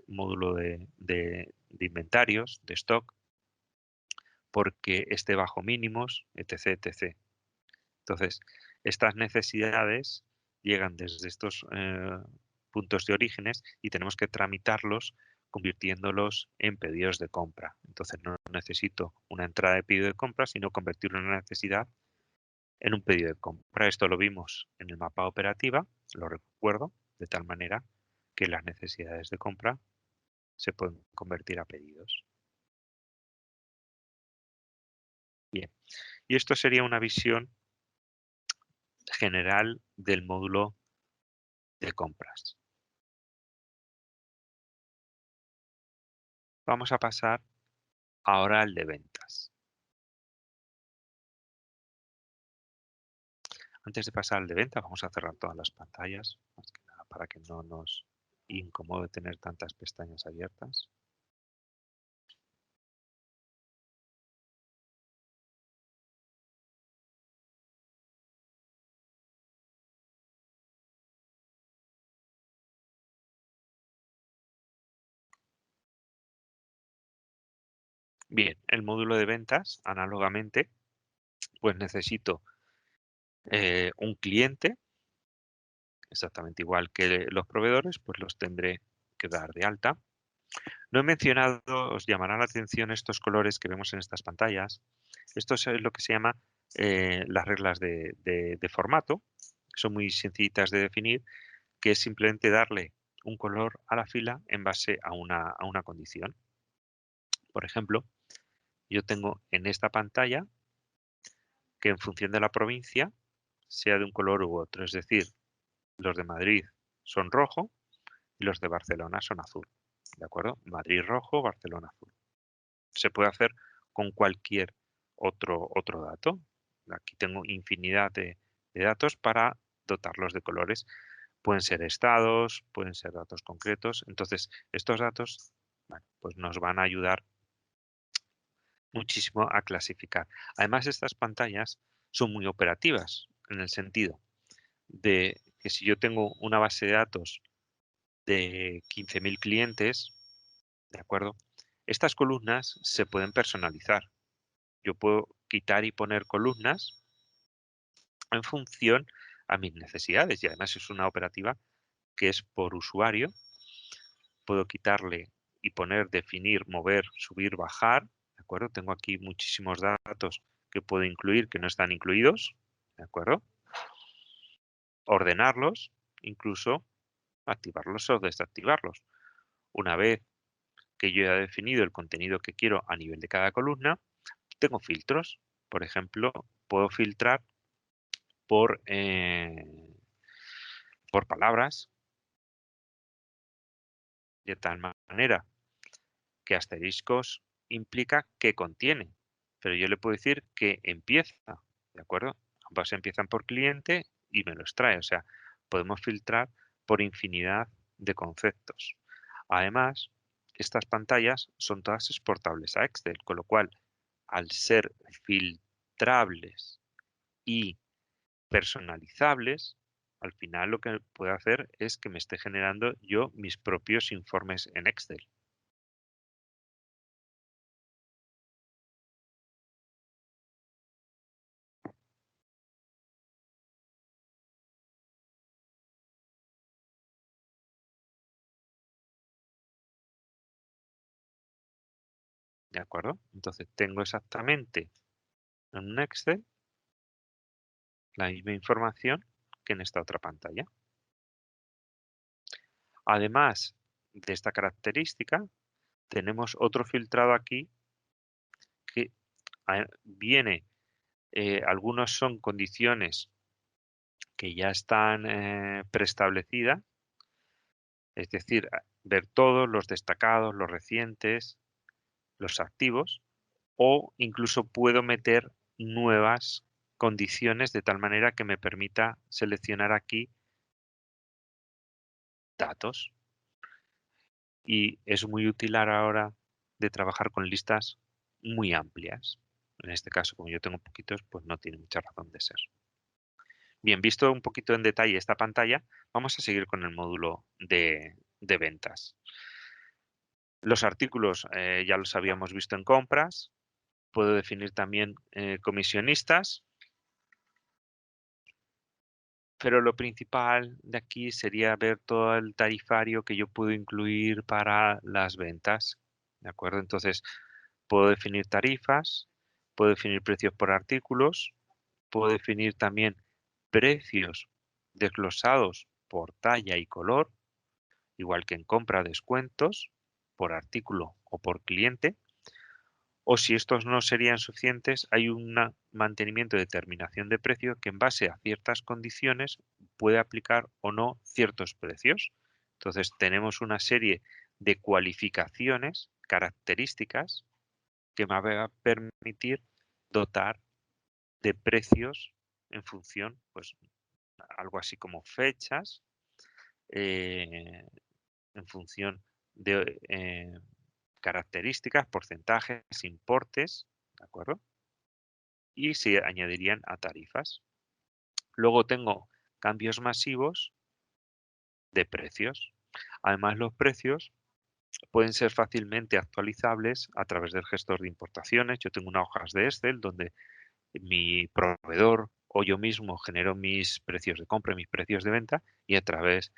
módulo de inventarios, de stock, porque esté bajo mínimos, etc, etc. Entonces, estas necesidades llegan desde estos puntos de orígenes y tenemos que tramitarlos convirtiéndolos en pedidos de compra. Entonces, no necesito una entrada de pedido de compra, sino convertirlo en una necesidad en un pedido de compra. Esto lo vimos en el mapa operativa, lo recuerdo, de tal manera que las necesidades de compra se pueden convertir a pedidos. Bien, y esto sería una visión general del módulo de compras. Vamos a pasar ahora al de ventas. Antes de pasar al de ventas, vamos a cerrar todas las pantallas, más que nada para que no nos incomode tener tantas pestañas abiertas. Bien, el módulo de ventas, análogamente, pues necesito un cliente, exactamente igual que los proveedores, pues los tendré que dar de alta. No he mencionado, os llamará la atención estos colores que vemos en estas pantallas. Esto es lo que se llama las reglas de formato. Son muy sencillitas de definir, que es simplemente darle un color a la fila en base a una condición. Por ejemplo, yo tengo en esta pantalla que en función de la provincia sea de un color u otro. Es decir, los de Madrid son rojo y los de Barcelona son azul. ¿De acuerdo? Madrid rojo, Barcelona azul. Se puede hacer con cualquier otro dato. Aquí tengo infinidad de datos para dotarlos de colores. Pueden ser estados, pueden ser datos concretos. Entonces, estos datos, bueno, pues nos van a ayudar muchísimo a clasificar. Además, estas pantallas son muy operativas en el sentido de que si yo tengo una base de datos de 15.000 clientes, ¿de acuerdo? Estas columnas se pueden personalizar. Yo puedo quitar y poner columnas en función a mis necesidades y además es una operativa que es por usuario. Puedo quitarle y poner, definir, mover, subir, bajar, ¿de acuerdo? Tengo aquí muchísimos datos que puedo incluir que no están incluidos, ¿de acuerdo? Ordenarlos, incluso activarlos o desactivarlos. Una vez que yo he definido el contenido que quiero a nivel de cada columna, tengo filtros. Por ejemplo, puedo filtrar por, por palabras, de tal manera que asteriscos implica que contiene, pero yo le puedo decir que empieza, ¿de acuerdo? Ambos empiezan por cliente y me los trae, o sea, podemos filtrar por infinidad de conceptos. Además, estas pantallas son todas exportables a Excel, con lo cual, al ser filtrables y personalizables, al final lo que puedo hacer es que me esté generando yo mis propios informes en Excel. ¿De acuerdo? Entonces tengo exactamente en un Excel la misma información que en esta otra pantalla. Además de esta característica, tenemos otro filtrado aquí que viene, algunos son condiciones que ya están preestablecidas, es decir, ver todos los destacados, los recientes, los activos, o incluso puedo meter nuevas condiciones de tal manera que me permita seleccionar aquí datos. Y es muy útil a la hora de trabajar con listas muy amplias. En este caso, como yo tengo poquitos, pues no tiene mucha razón de ser. Bien, visto un poquito en detalle esta pantalla, vamos a seguir con el módulo de ventas. Los artículos ya los habíamos visto en compras. Puedo definir también comisionistas. Pero lo principal de aquí sería ver todo el tarifario que yo puedo incluir para las ventas. ¿De acuerdo? Entonces, puedo definir tarifas, puedo definir precios por artículos, puedo definir también precios desglosados por talla y color, igual que en compra, descuentos por artículo o por cliente. O si estos no serían suficientes, hay un mantenimiento de determinación de precio que en base a ciertas condiciones puede aplicar o no ciertos precios. Entonces tenemos una serie de cualificaciones, características, que me va a permitir dotar de precios en función, pues algo así como fechas, eh, en función de características, porcentajes, importes, ¿de acuerdo? Y se añadirían a tarifas. Luego tengo cambios masivos de precios. Además, los precios pueden ser fácilmente actualizables a través del gestor de importaciones. Yo tengo una hoja de Excel donde mi proveedor o yo mismo genero mis precios de compra, mis precios de venta y a través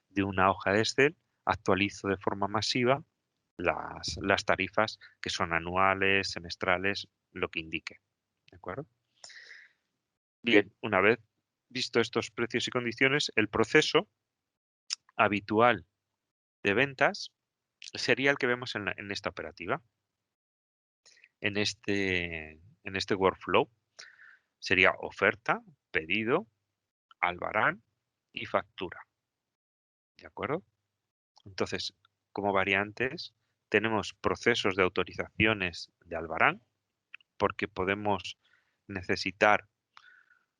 de una hoja de Excel actualizo de forma masiva las tarifas que son anuales, semestrales, lo que indique. ¿De acuerdo? Bien, una vez visto estos precios y condiciones, el proceso habitual de ventas sería el que vemos en esta operativa. En este workflow sería oferta, pedido, albarán y factura. ¿De acuerdo? Entonces, como variantes, tenemos procesos de autorizaciones de albarán, porque podemos necesitar,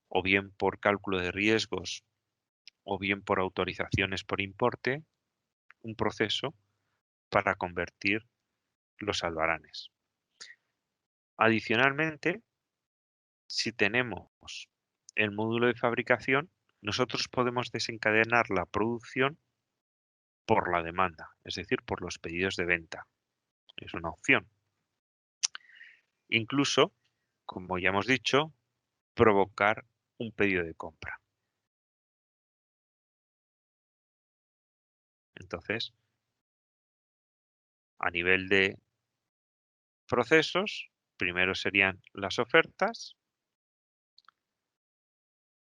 o bien por cálculo de riesgos, o bien por autorizaciones por importe, un proceso para convertir los albaranes. Adicionalmente, si tenemos el módulo de fabricación, nosotros podemos desencadenar la producción por la demanda, es decir, por los pedidos de venta. Es una opción. Incluso, como ya hemos dicho, provocar un pedido de compra. Entonces, a nivel de procesos, primero serían las ofertas.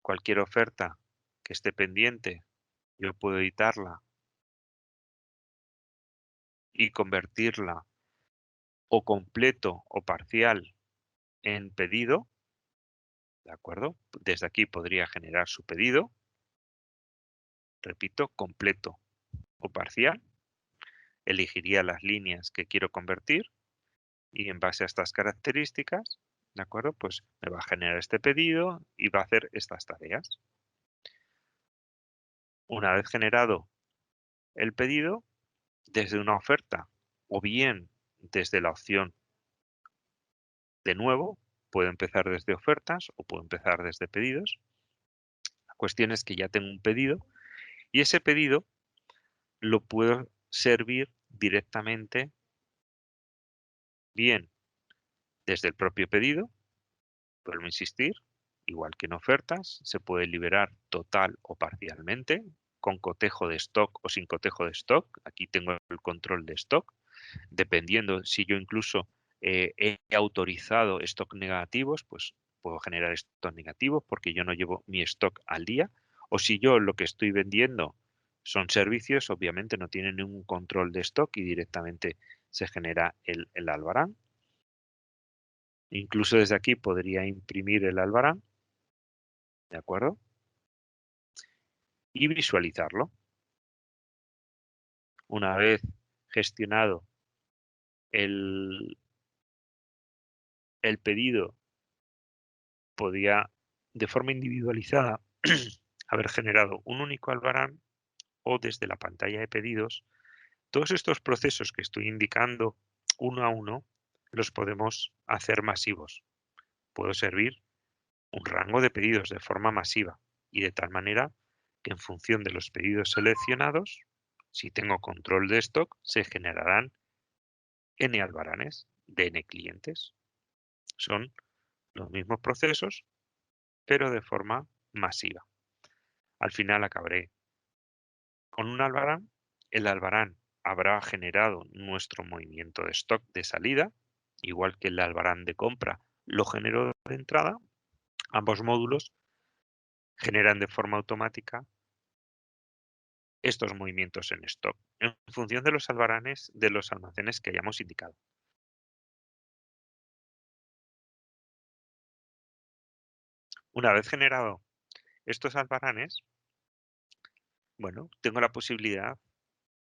Cualquier oferta que esté pendiente, yo puedo editarla y convertirla o completo o parcial en pedido. ¿De acuerdo? Desde aquí podría generar su pedido. Repito, completo o parcial. Elegiría las líneas que quiero convertir y en base a estas características, ¿de acuerdo? Pues me va a generar este pedido y va a hacer estas tareas. Una vez generado el pedido, desde una oferta o bien desde la opción de nuevo, puedo empezar desde ofertas o puedo empezar desde pedidos. La cuestión es que ya tengo un pedido y ese pedido lo puedo servir directamente bien desde el propio pedido, vuelvo a insistir, igual que en ofertas, se puede liberar total o parcialmente, con cotejo de stock o sin cotejo de stock. Aquí tengo el control de stock, dependiendo si yo incluso he autorizado stock negativos, pues puedo generar stock negativos porque yo no llevo mi stock al día. O si yo lo que estoy vendiendo son servicios, obviamente no tienen ningún control de stock y directamente se genera el albarán. Incluso desde aquí podría imprimir el albarán, ¿de acuerdo? Y visualizarlo. Una vez gestionado el pedido, podía de forma individualizada haber generado un único albarán o desde la pantalla de pedidos. Todos estos procesos que estoy indicando uno a uno los podemos hacer masivos. Puedo servir un rango de pedidos de forma masiva y de tal manera que en función de los pedidos seleccionados, si tengo control de stock, se generarán N albaranes de N clientes. Son los mismos procesos, pero de forma masiva. Al final acabaré con un albarán. El albarán habrá generado nuestro movimiento de stock de salida, igual que el albarán de compra lo generó de entrada. Ambos módulos generan de forma automática estos movimientos en stock en función de los albaranes de los almacenes que hayamos indicado. Una vez generado estos albaranes, bueno, tengo la posibilidad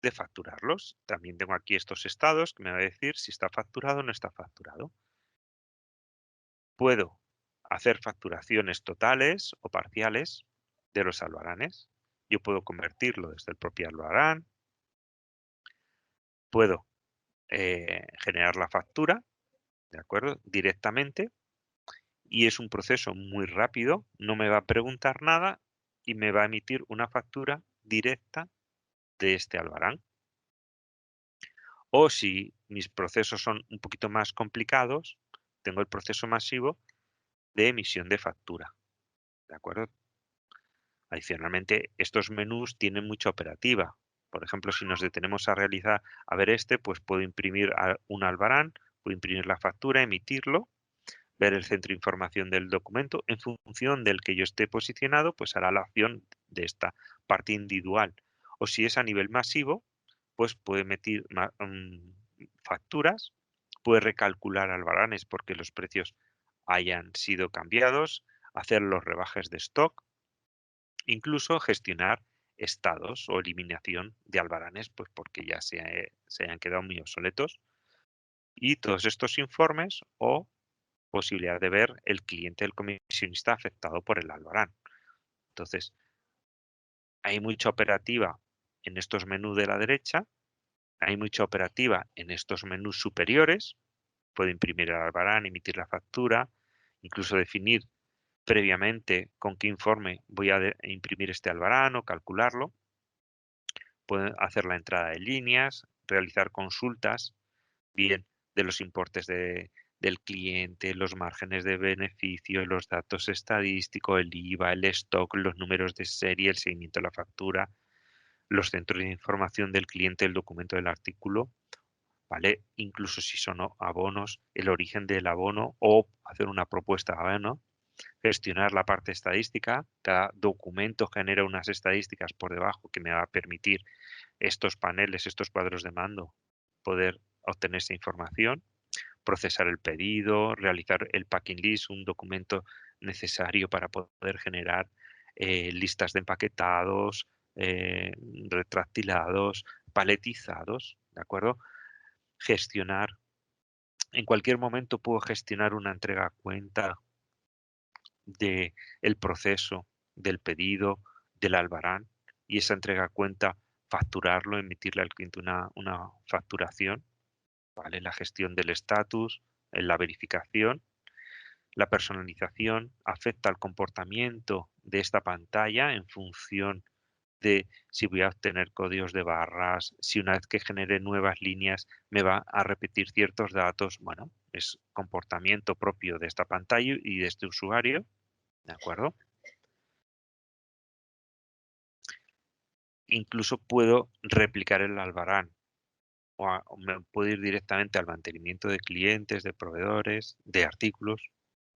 de facturarlos. También tengo aquí estos estados que me va a decir si está facturado o no está facturado. Puedo hacer facturaciones totales o parciales de los albaranes. Yo puedo convertirlo desde el propio albarán. Puedo generar la factura, ¿de acuerdo? Directamente. Y es un proceso muy rápido. No me va a preguntar nada y me va a emitir una factura directa de este albarán. O si mis procesos son un poquito más complicados, tengo el proceso masivo de emisión de factura, ¿de acuerdo? Adicionalmente, estos menús tienen mucha operativa. Por ejemplo, si nos detenemos a realizar, a ver pues puedo imprimir un albarán, puedo imprimir la factura, emitirlo, ver el centro de información del documento. En función del que yo esté posicionado, pues hará la acción de esta parte individual. O si es a nivel masivo, pues puede emitir facturas, puede recalcular albaranes porque los precios hayan sido cambiados, hacer los rebajes de stock, incluso gestionar estados o eliminación de albaranes, pues porque ya se hayan quedado muy obsoletos. Y todos estos informes o posibilidad de ver el cliente del comisionista afectado por el albarán. Entonces, hay mucha operativa en estos menús de la derecha, hay mucha operativa en estos menús superiores. Puedo imprimir el albarán, emitir la factura, incluso definir previamente con qué informe voy a imprimir este albarán o calcularlo. Puedo hacer la entrada de líneas, realizar consultas, bien de los importes del cliente, los márgenes de beneficio, los datos estadísticos, el IVA, el stock, los números de serie, el seguimiento de la factura, los centros de información del cliente, el documento del artículo, ¿vale? Incluso si son abonos, el origen del abono o hacer una propuesta de abono, gestionar la parte estadística. Cada documento genera unas estadísticas por debajo que me va a permitir estos paneles, estos cuadros de mando, poder obtener esa información, procesar el pedido, realizar el packing list, un documento necesario para poder generar listas de empaquetados, retractilados, paletizados, ¿de acuerdo? Gestionar, en cualquier momento puedo gestionar una entrega a cuenta de el proceso del pedido, del albarán, y esa entrega a cuenta facturarlo, emitirle al cliente una facturación, ¿vale? La gestión del estatus, la verificación, la personalización afecta al comportamiento de esta pantalla en función de si voy a obtener códigos de barras, si una vez que genere nuevas líneas me va a repetir ciertos datos. Bueno, es comportamiento propio de esta pantalla y de este usuario, ¿de acuerdo? Incluso puedo replicar el albarán. o me puedo ir directamente al mantenimiento de clientes, de proveedores, de artículos.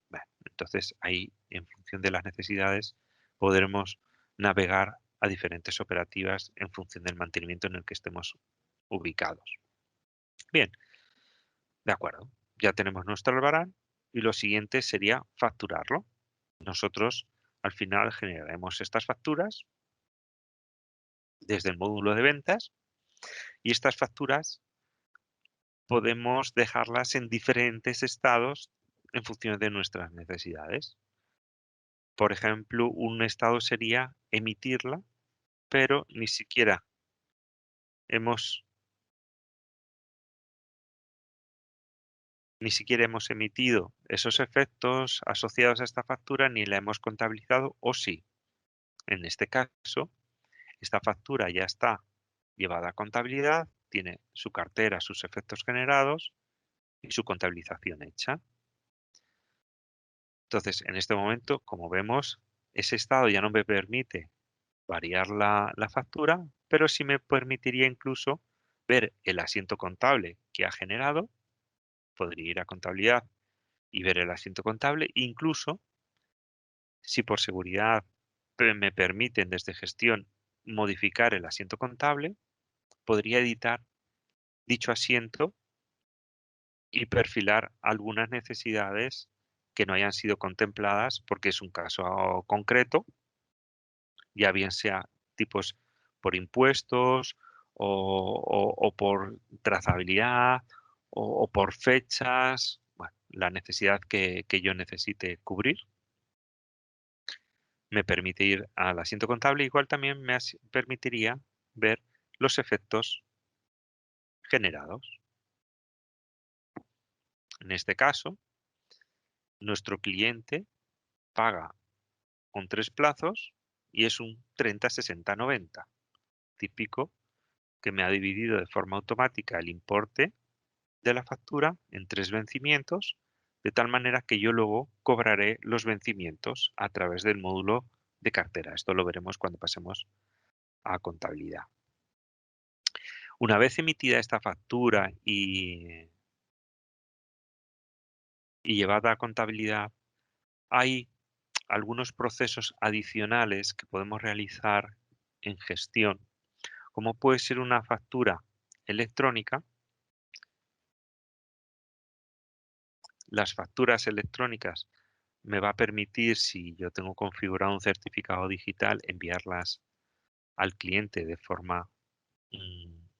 Bueno, entonces ahí, en función de las necesidades, podremos navegar a diferentes operativas en función del mantenimiento en el que estemos ubicados. Bien, de acuerdo. Ya tenemos nuestro albarán y lo siguiente sería facturarlo. Nosotros al final generaremos estas facturas desde el módulo de ventas y estas facturas podemos dejarlas en diferentes estados en función de nuestras necesidades. Por ejemplo, un estado sería emitirla, pero ni siquiera hemos emitido esos efectos asociados a esta factura ni la hemos contabilizado, o sí. En este caso, esta factura ya está llevada a contabilidad, tiene su cartera, sus efectos generados y su contabilización hecha. Entonces, en este momento, como vemos, ese estado ya no me permite variar la factura, pero sí me permitiría incluso ver el asiento contable que ha generado. Podría ir a contabilidad y ver el asiento contable, incluso si por seguridad me permiten desde gestión modificar el asiento contable, podría editar dicho asiento y perfilar algunas necesidades que no hayan sido contempladas porque es un caso concreto, ya bien sea tipos por impuestos o por trazabilidad o por fechas, bueno, la necesidad que yo necesite cubrir. Me permite ir al asiento contable, igual también me permitiría ver los efectos generados. En este caso, nuestro cliente paga con 3 plazos y es un 30-60-90, típico que me ha dividido de forma automática el importe de la factura en 3 vencimientos, de tal manera que yo luego cobraré los vencimientos a través del módulo de cartera. Esto lo veremos cuando pasemos a contabilidad. Una vez emitida esta factura y llevada a contabilidad, hay algunos procesos adicionales que podemos realizar en gestión, como puede ser una factura electrónica. Las facturas electrónicas me va a permitir, si yo tengo configurado un certificado digital, enviarlas al cliente de forma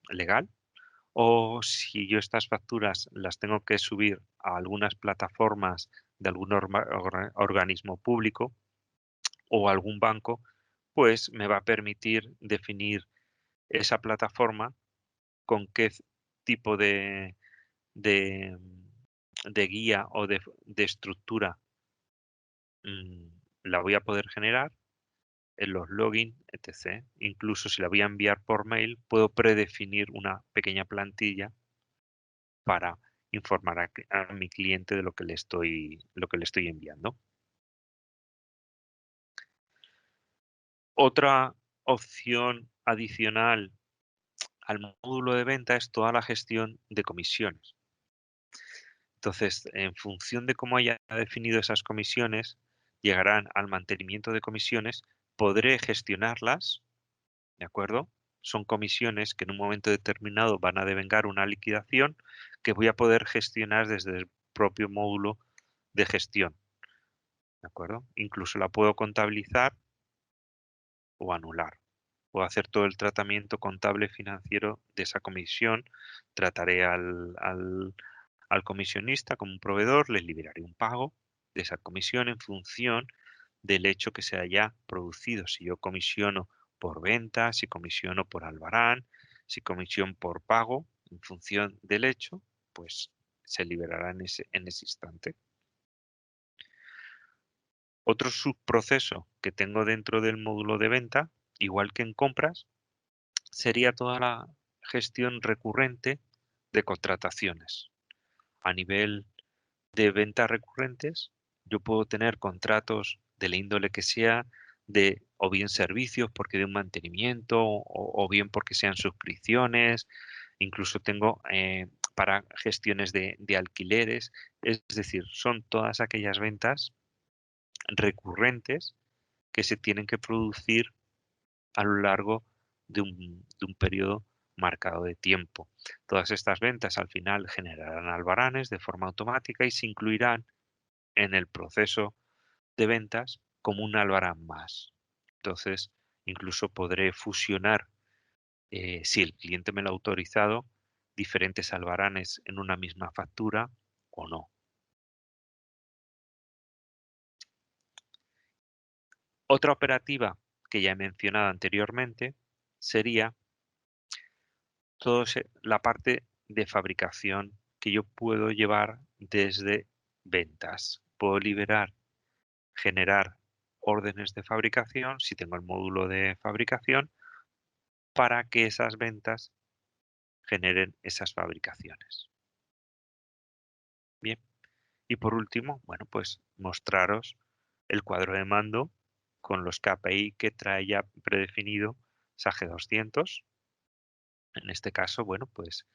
legal. O si yo estas facturas las tengo que subir a algunas plataformas de algún organismo público o algún banco, pues me va a permitir definir esa plataforma con qué tipo de, de guía o de estructura la voy a poder generar en los login, etc. Incluso si la voy a enviar por mail, puedo predefinir una pequeña plantilla para informar a mi cliente de lo que le estoy enviando. Otra opción adicional al módulo de venta es toda la gestión de comisiones. Entonces, en función de cómo haya definido esas comisiones, llegarán al mantenimiento de comisiones, podré gestionarlas, ¿de acuerdo? Son comisiones que en un momento determinado van a devengar una liquidación que voy a poder gestionar desde el propio módulo de gestión, ¿de acuerdo? Incluso la puedo contabilizar o anular. Puedo hacer todo el tratamiento contable financiero de esa comisión, trataré al comisionista como un proveedor, les liberaré un pago de esa comisión en función del hecho que se haya producido. Si yo comisiono por venta, si comisiono por albarán, si comisión por pago, en función del hecho, pues se liberará en ese instante. Otro subproceso que tengo dentro del módulo de venta, igual que en compras, sería toda la gestión recurrente de contrataciones. A nivel de ventas recurrentes, yo puedo tener contratos de la índole que sea, de o bien servicios porque de un mantenimiento o bien porque sean suscripciones, Incluso tengo para gestiones de alquileres. Es decir, son todas aquellas ventas recurrentes que se tienen que producir a lo largo de un periodo marcado de tiempo. Todas estas ventas al final generarán albaranes de forma automática y se incluirán en el proceso de ventas como un albarán más. Entonces, incluso podré fusionar, si el cliente me lo ha autorizado, diferentes albaranes en una misma factura o no. Otra operativa que ya he mencionado anteriormente sería la parte de fabricación que yo puedo llevar desde ventas. Puedo generar órdenes de fabricación, si tengo el módulo de fabricación, para que esas ventas generen esas fabricaciones. Bien. Y por último, bueno, pues mostraros el cuadro de mando con los KPI que trae ya predefinido SAGE 200. En este caso, bueno, pues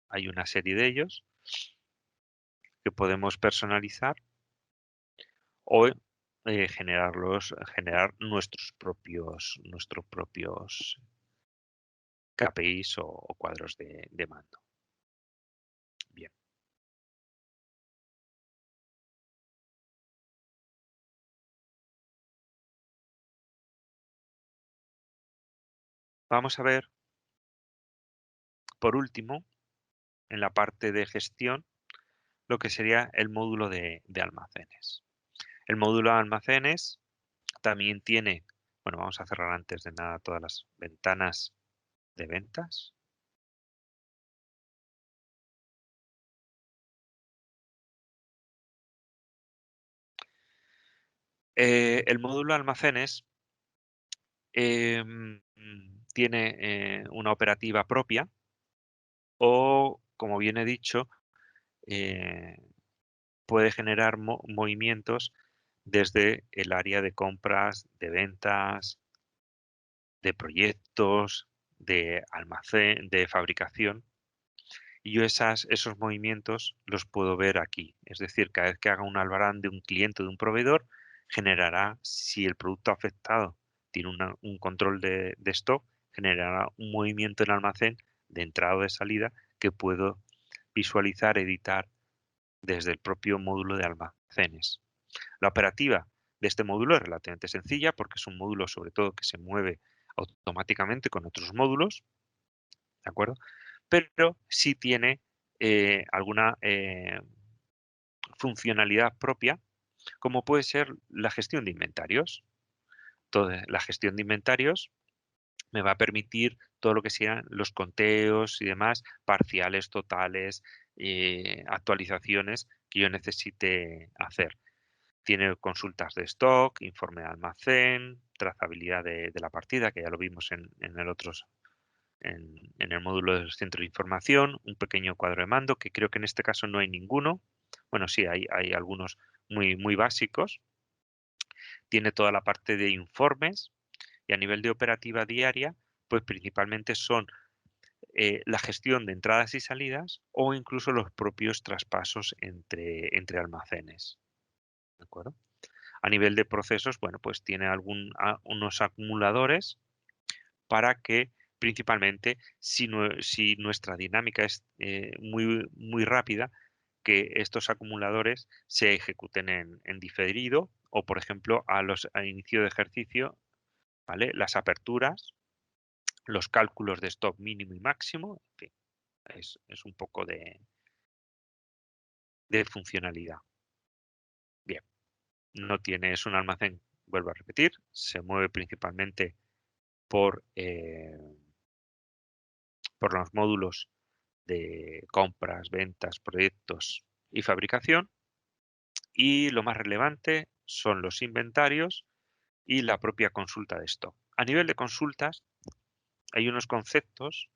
hay una serie de ellos que podemos personalizar o generar nuestros propios KPIs o cuadros de mando. Bien. Vamos a ver, por último, en la parte de gestión, lo que sería el módulo de almacenes. El módulo de almacenes también tiene, bueno, vamos a cerrar antes de nada todas las ventanas de ventas. El módulo de almacenes tiene una operativa propia o, como bien he dicho, eh, puede generar movimientos desde el área de compras, de ventas, de proyectos, de almacén, de fabricación. Y yo esos movimientos los puedo ver aquí. Es decir, cada vez que haga un albarán de un cliente o de un proveedor, generará, si el producto afectado tiene un control de stock, generará un movimiento en almacén de entrada o de salida que puedo visualizar, editar desde el propio módulo de almacenes. La operativa de este módulo es relativamente sencilla porque es un módulo sobre todo que se mueve automáticamente con otros módulos, ¿de acuerdo? Pero sí tiene alguna funcionalidad propia, como puede ser la gestión de inventarios. Toda la gestión de inventarios me va a permitir todo lo que sean los conteos y demás, parciales, totales, actualizaciones que yo necesite hacer. Tiene consultas de stock, informe de almacén, trazabilidad de la partida, que ya lo vimos en el módulo del centro de información, un pequeño cuadro de mando, que creo que en este caso no hay ninguno. Bueno, sí, hay algunos muy básicos. Tiene toda la parte de informes y a nivel de operativa diaria, pues principalmente son la gestión de entradas y salidas o incluso los propios traspasos entre almacenes. ¿De acuerdo? A nivel de procesos, bueno, pues tiene unos acumuladores para que principalmente si nuestra dinámica es muy rápida, que estos acumuladores se ejecuten en diferido o, por ejemplo, al inicio de ejercicio, ¿vale? Las aperturas, los cálculos de stock mínimo y máximo, en fin, es un poco de funcionalidad. Bien, es un almacén, vuelvo a repetir, se mueve principalmente por, por los módulos de compras, ventas, proyectos y fabricación. Y lo más relevante son los inventarios y la propia consulta de stock. A nivel de consultas, hay unos conceptos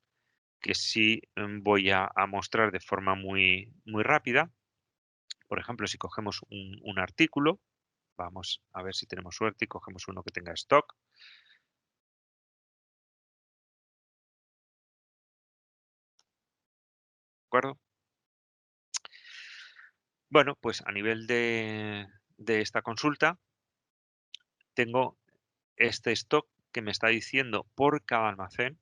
que sí voy a mostrar de forma muy rápida. Por ejemplo, si cogemos un artículo, vamos a ver si tenemos suerte y cogemos uno que tenga stock. acuerdo? Bueno, pues a nivel de esta consulta, tengo este stock que me está diciendo por cada almacén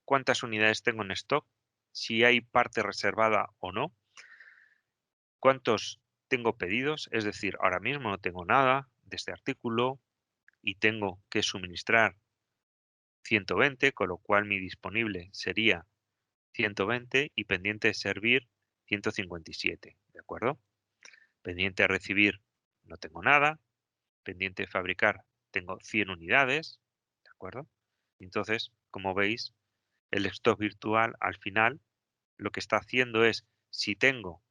cuántas unidades tengo en stock, si hay parte reservada o no, cuántos tengo pedidos, es decir, ahora mismo no tengo nada de este artículo y tengo que suministrar 120, con lo cual mi disponible sería 120 y pendiente de servir 157, ¿de acuerdo? Pendiente de recibir no tengo nada, pendiente de fabricar tengo 100 unidades, ¿de acuerdo? Entonces, como veis, el stock virtual al final lo que está haciendo es, si tengo,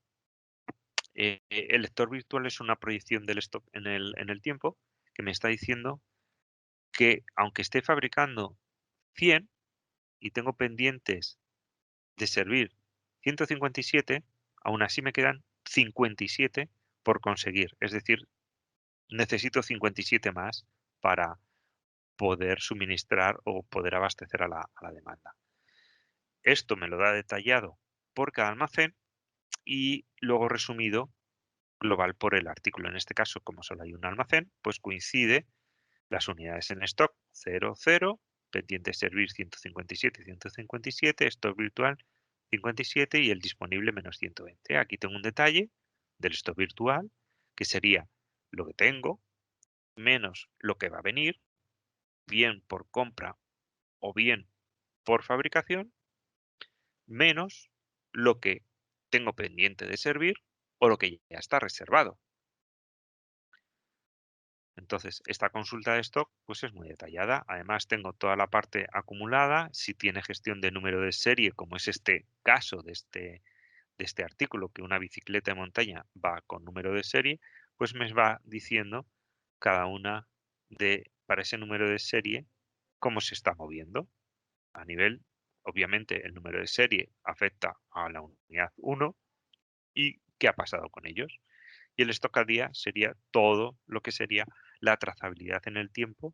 el lector virtual es una proyección del stock en el tiempo que me está diciendo que aunque esté fabricando 100 y tengo pendientes de servir 157, aún así me quedan 57 por conseguir. Es decir, necesito 57 más para poder suministrar o poder abastecer a la demanda. Esto me lo da detallado por cada almacén y luego resumido global por el artículo. En este caso, como solo hay un almacén, pues coincide las unidades en stock 0, 0, pendiente de servir 157, 157, stock virtual 57 y el disponible menos 120. Aquí tengo un detalle del stock virtual que sería lo que tengo menos lo que va a venir, bien por compra o bien por fabricación, menos lo que tengo pendiente de servir o lo que ya está reservado. Entonces, esta consulta de stock pues es muy detallada. Además, tengo toda la parte acumulada. Si tiene gestión de número de serie, como es este caso de este artículo, que una bicicleta de montaña va con número de serie, pues me va diciendo cada una para ese número de serie, cómo se está moviendo. A nivel, obviamente, el número de serie afecta a la unidad 1 y qué ha pasado con ellos. Y el stock al día sería todo lo que sería la trazabilidad en el tiempo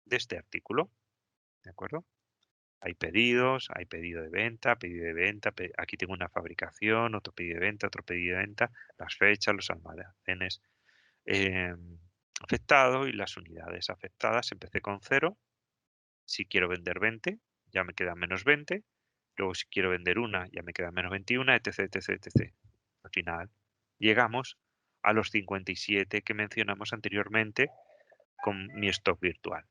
de este artículo. ¿De acuerdo? Hay pedidos, hay pedido de venta, aquí tengo una fabricación, otro pedido de venta, otro pedido de venta, las fechas, los almacenes afectados y las unidades afectadas. Empecé con 0. Si quiero vender 20, ya me queda menos 20. Luego, si quiero vender una, ya me queda menos 21, etc, etc, etc. Al final, llegamos a los 57 que mencionamos anteriormente con mi stock virtual.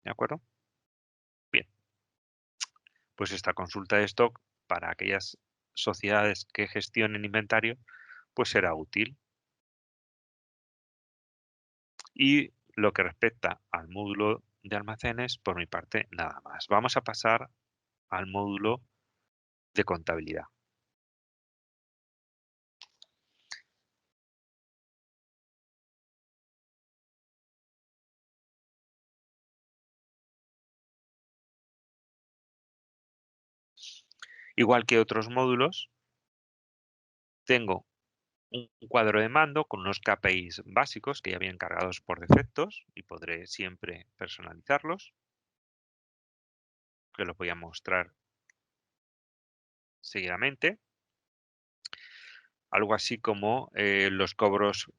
¿De acuerdo? Bien, pues esta consulta de stock para aquellas sociedades que gestionen inventario, pues será útil. Y lo que respecta al módulo de almacenes, por mi parte, nada más. Vamos a pasar al módulo de contabilidad. Igual que otros módulos, tengo un cuadro de mando con unos KPIs básicos que ya vienen cargados por defectos y podré siempre personalizarlos, que los voy a mostrar seguidamente. Algo así como los cobros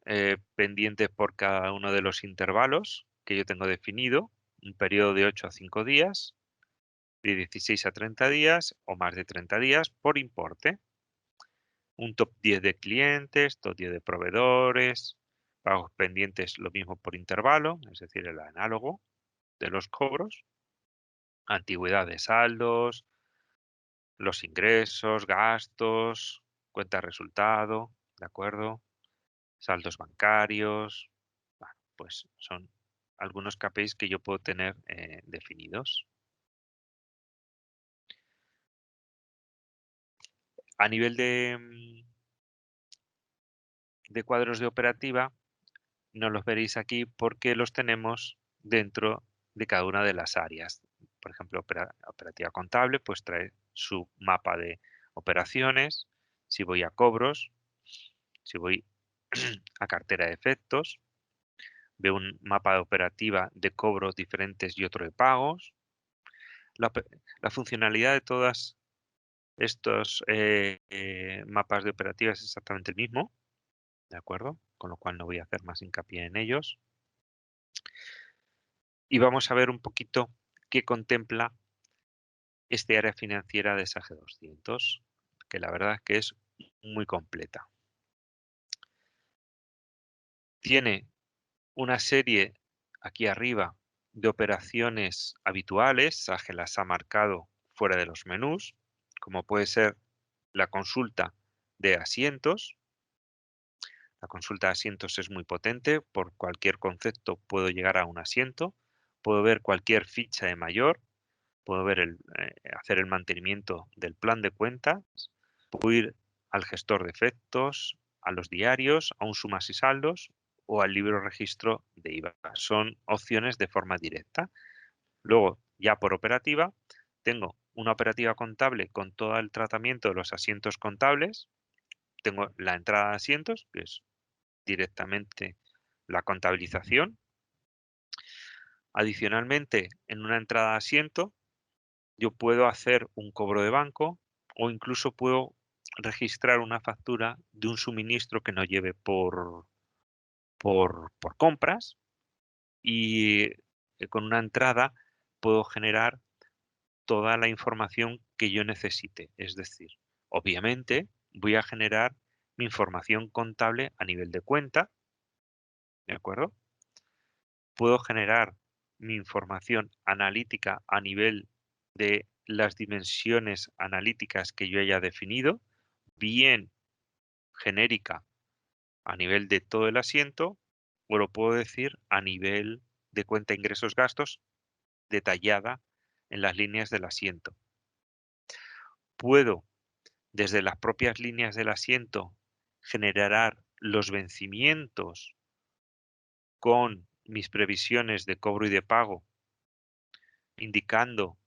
pendientes por cada uno de los intervalos que yo tengo definido, un periodo de 8 a 5 días, de 16 a 30 días o más de 30 días por importe. Un top 10 de clientes, top 10 de proveedores, pagos pendientes lo mismo por intervalo, es decir, el análogo de los cobros, antigüedad de saldos, los ingresos, gastos, cuenta de resultado, ¿de acuerdo? Saldos bancarios, bueno, pues son algunos KPIs que yo puedo tener definidos. A nivel de cuadros de operativa, no los veréis aquí porque los tenemos dentro de cada una de las áreas. Por ejemplo, operativa contable, pues trae su mapa de operaciones. Si voy a cobros, si voy a cartera de efectos, veo un mapa de operativa de cobros diferentes y otro de pagos. La funcionalidad de todas Estos mapas de operativa es exactamente el mismo, ¿de acuerdo? Con lo cual no voy a hacer más hincapié en ellos. Y vamos a ver un poquito qué contempla este área financiera de SAG 200, que la verdad es que es muy completa. Tiene una serie aquí arriba de operaciones habituales, SAG las ha marcado fuera de los menús, como puede ser la consulta de asientos. La consulta de asientos es muy potente, por cualquier concepto puedo llegar a un asiento, puedo ver cualquier ficha de mayor, puedo ver hacer el mantenimiento del plan de cuentas, puedo ir al gestor de efectos, a los diarios, a un sumas y saldos o al libro registro de IVA. Son opciones de forma directa. Luego, ya por operativa, tengo una operativa contable con todo el tratamiento de los asientos contables. Tengo la entrada de asientos, que es directamente la contabilización. Adicionalmente, en una entrada de asiento, yo puedo hacer un cobro de banco o incluso puedo registrar una factura de un suministro que no lleve por compras y con una entrada puedo generar toda la información que yo necesite. Es decir, obviamente voy a generar mi información contable a nivel de cuenta, ¿de acuerdo? Puedo generar mi información analítica a nivel de las dimensiones analíticas que yo haya definido, bien genérica a nivel de todo el asiento, o lo puedo decir a nivel de cuenta ingresos gastos detallada en las líneas del asiento. Puedo, desde las propias líneas del asiento, generar los vencimientos con mis previsiones de cobro y de pago, indicando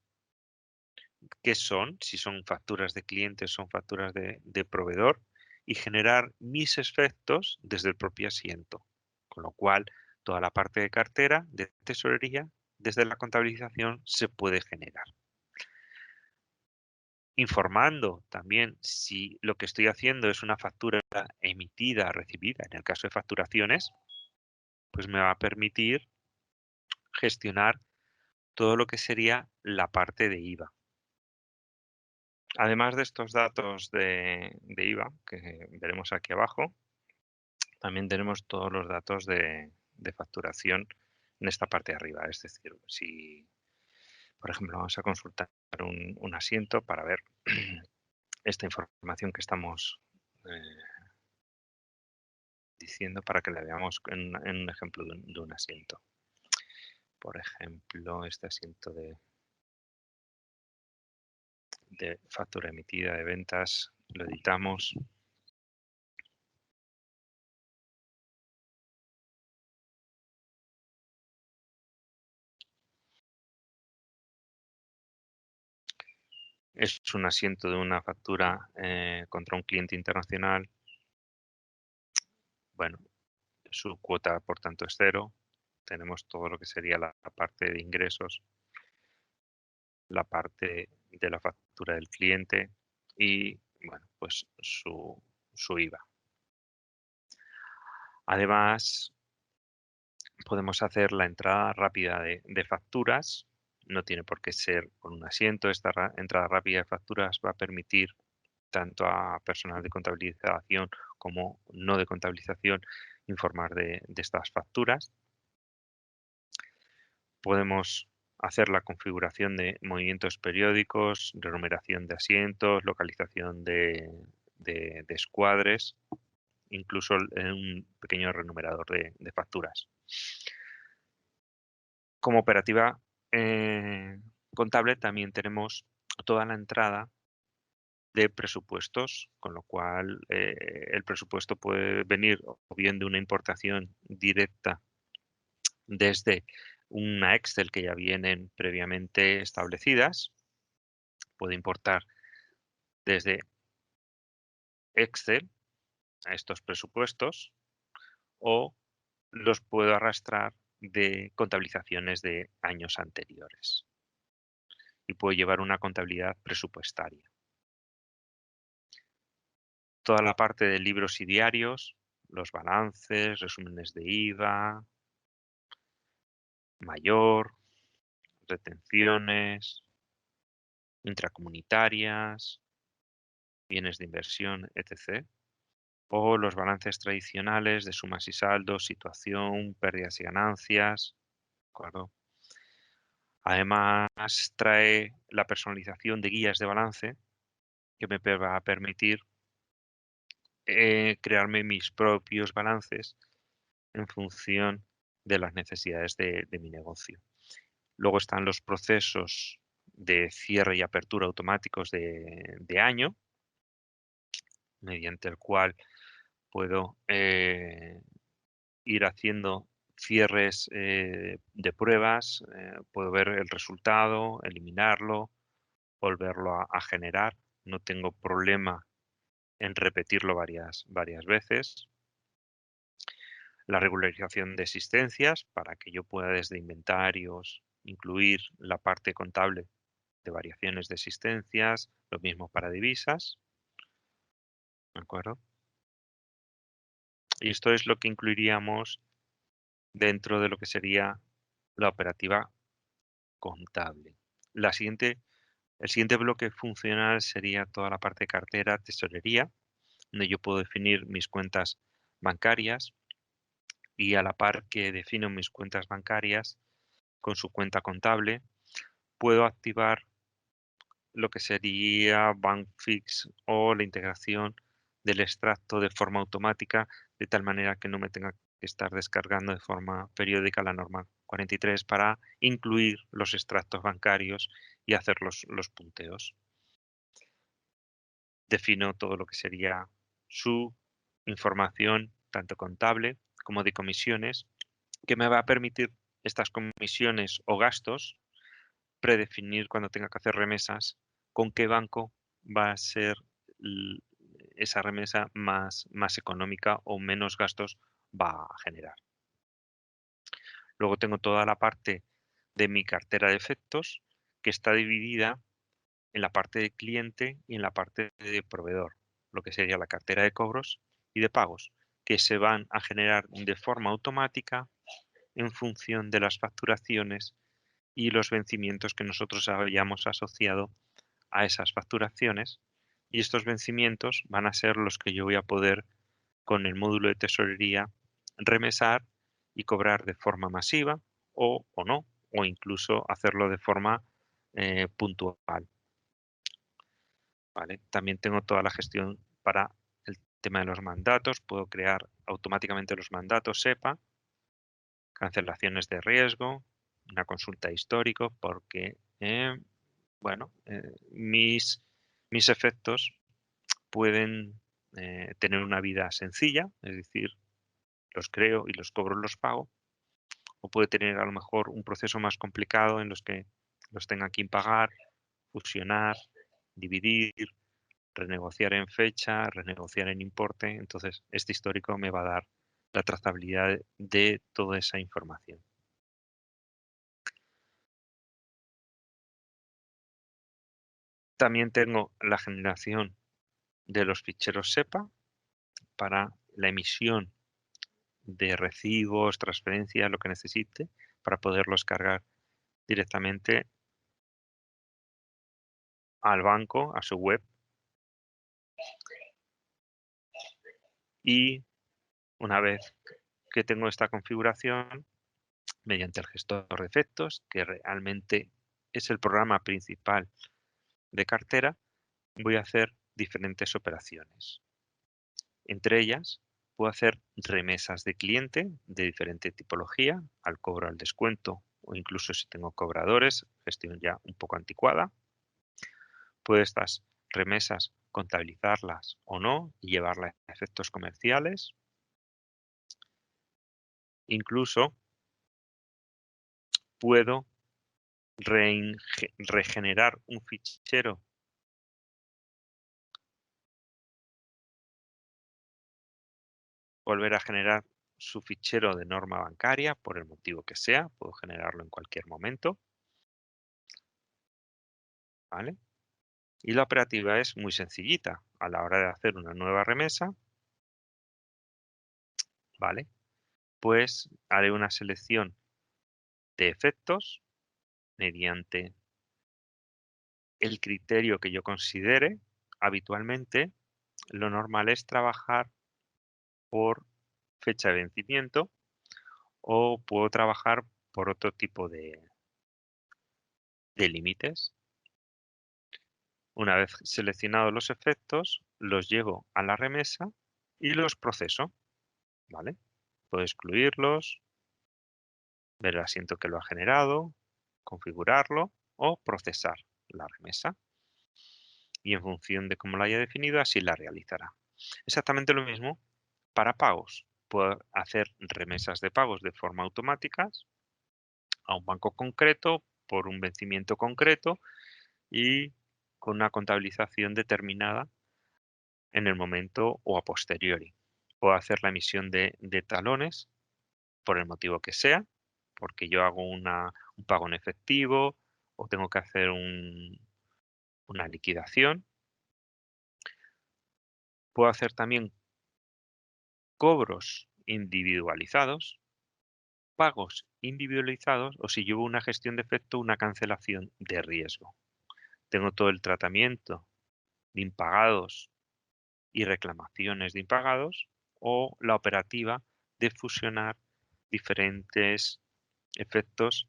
qué son, si son facturas de clientes, son facturas de proveedor, y generar mis efectos desde el propio asiento. Con lo cual, toda la parte de cartera, de tesorería, desde la contabilización se puede generar. Informando también si lo que estoy haciendo es una factura emitida, recibida, en el caso de facturaciones, pues me va a permitir gestionar todo lo que sería la parte de IVA. Además de estos datos de IVA que veremos aquí abajo, también tenemos todos los datos de facturación en esta parte de arriba. Es decir, si, por ejemplo, vamos a consultar un asiento para ver esta información que estamos diciendo para que la veamos en un ejemplo de un asiento. Por ejemplo, este asiento de factura emitida de ventas, lo editamos. Es un asiento de una factura contra un cliente internacional. Bueno, su cuota, por tanto, es 0. Tenemos todo lo que sería la parte de ingresos, la parte de la factura del cliente y, bueno, pues su IVA. Además, podemos hacer la entrada rápida de facturas. No tiene por qué ser con un asiento. Esta entrada rápida de facturas va a permitir tanto a personal de contabilización como no de contabilización informar de estas facturas. Podemos hacer la configuración de movimientos periódicos, renumeración de asientos, localización de escuadres, incluso un pequeño renumerador de facturas. Como operativa contable también tenemos toda la entrada de presupuestos, con lo cual el presupuesto puede venir o bien de una importación directa desde una Excel que ya vienen previamente establecidas, puede importar desde Excel a estos presupuestos o los puedo arrastrar de contabilizaciones de años anteriores y puedo llevar una contabilidad presupuestaria. toda la parte de libros y diarios, los balances, resúmenes de IVA, mayor, retenciones, intracomunitarias, bienes de inversión, etc. O los balances tradicionales de sumas y saldos, situación, pérdidas y ganancias. ¿De acuerdo? Además, trae la personalización de guías de balance que me va a permitir crearme mis propios balances en función de las necesidades de mi negocio. Luego están los procesos de cierre y apertura automáticos de año, mediante el cual puedo ir haciendo cierres de pruebas, puedo ver el resultado, eliminarlo, volverlo a generar. No tengo problema en repetirlo varias veces. La regularización de existencias para que yo pueda desde inventarios incluir la parte contable de variaciones de existencias, lo mismo para divisas, ¿de acuerdo? Y esto es lo que incluiríamos dentro de lo que sería la operativa contable. El siguiente bloque funcional sería toda la parte de cartera, tesorería, donde yo puedo definir mis cuentas bancarias y a la par que defino mis cuentas bancarias con su cuenta contable, puedo activar lo que sería BankFix o la integración del extracto de forma automática, de tal manera que no me tenga que estar descargando de forma periódica la norma 43 para incluir los extractos bancarios y hacer los punteos. Defino todo lo que sería su información, tanto contable como de comisiones, que me va a permitir estas comisiones o gastos predefinir cuando tenga que hacer remesas con qué banco va a ser esa remesa más económica o menos gastos va a generar. Luego tengo toda la parte de mi cartera de efectos que está dividida en la parte de cliente y en la parte de proveedor, lo que sería la cartera de cobros y de pagos, que se van a generar de forma automática en función de las facturaciones y los vencimientos que nosotros hayamos asociado a esas facturaciones, y estos vencimientos van a ser los que yo voy a poder, con el módulo de tesorería, remesar y cobrar de forma masiva o no, o incluso hacerlo de forma puntual. ¿Vale? También tengo toda la gestión para el tema de los mandatos. Puedo crear automáticamente los mandatos SEPA, cancelaciones de riesgo, una consulta histórico, porque bueno, mis efectos pueden tener una vida sencilla, es decir, los creo y los cobro, los pago, o puede tener a lo mejor un proceso más complicado en los que los tenga que impagar, fusionar, dividir, renegociar en fecha, renegociar en importe. Entonces, este histórico me va a dar la trazabilidad de toda esa información. También tengo la generación de los ficheros SEPA para la emisión de recibos, transferencias, lo que necesite, para poderlos cargar directamente al banco, a su web. Y una vez que tengo esta configuración, mediante el gestor de efectos, que realmente es el programa principal de cartera, voy a hacer diferentes operaciones. Entre ellas, puedo hacer remesas de cliente de diferente tipología, al cobro, al descuento, o incluso si tengo cobradores, gestión ya un poco anticuada. Puedo estas remesas contabilizarlas o no y llevarlas a efectos comerciales. Incluso puedo regenerar un fichero volver a generar su fichero de norma bancaria por el motivo que sea, puedo generarlo en cualquier momento, ¿vale? Y la operativa es muy sencillita. A la hora de hacer una nueva remesa, ¿vale? Pues haré una selección de efectos mediante el criterio que yo considere. Habitualmente, lo normal es trabajar por fecha de vencimiento o puedo trabajar por otro tipo de límites. Una vez seleccionados los efectos, los llevo a la remesa y los proceso, ¿vale? Puedo excluirlos, ver el asiento que lo ha generado, configurarlo o procesar la remesa. Y en función de cómo la haya definido, así la realizará. Exactamente lo mismo para pagos. Puedo hacer remesas de pagos de forma automática a un banco concreto por un vencimiento concreto y con una contabilización determinada en el momento o a posteriori. Puedo hacer la emisión de talones por el motivo que sea, porque yo hago un pago en efectivo o tengo que hacer una liquidación. Puedo hacer también cobros individualizados, pagos individualizados o si llevo una gestión de efecto, una cancelación de riesgo. Tengo todo el tratamiento de impagados y reclamaciones de impagados o la operativa de fusionar diferentes efectos,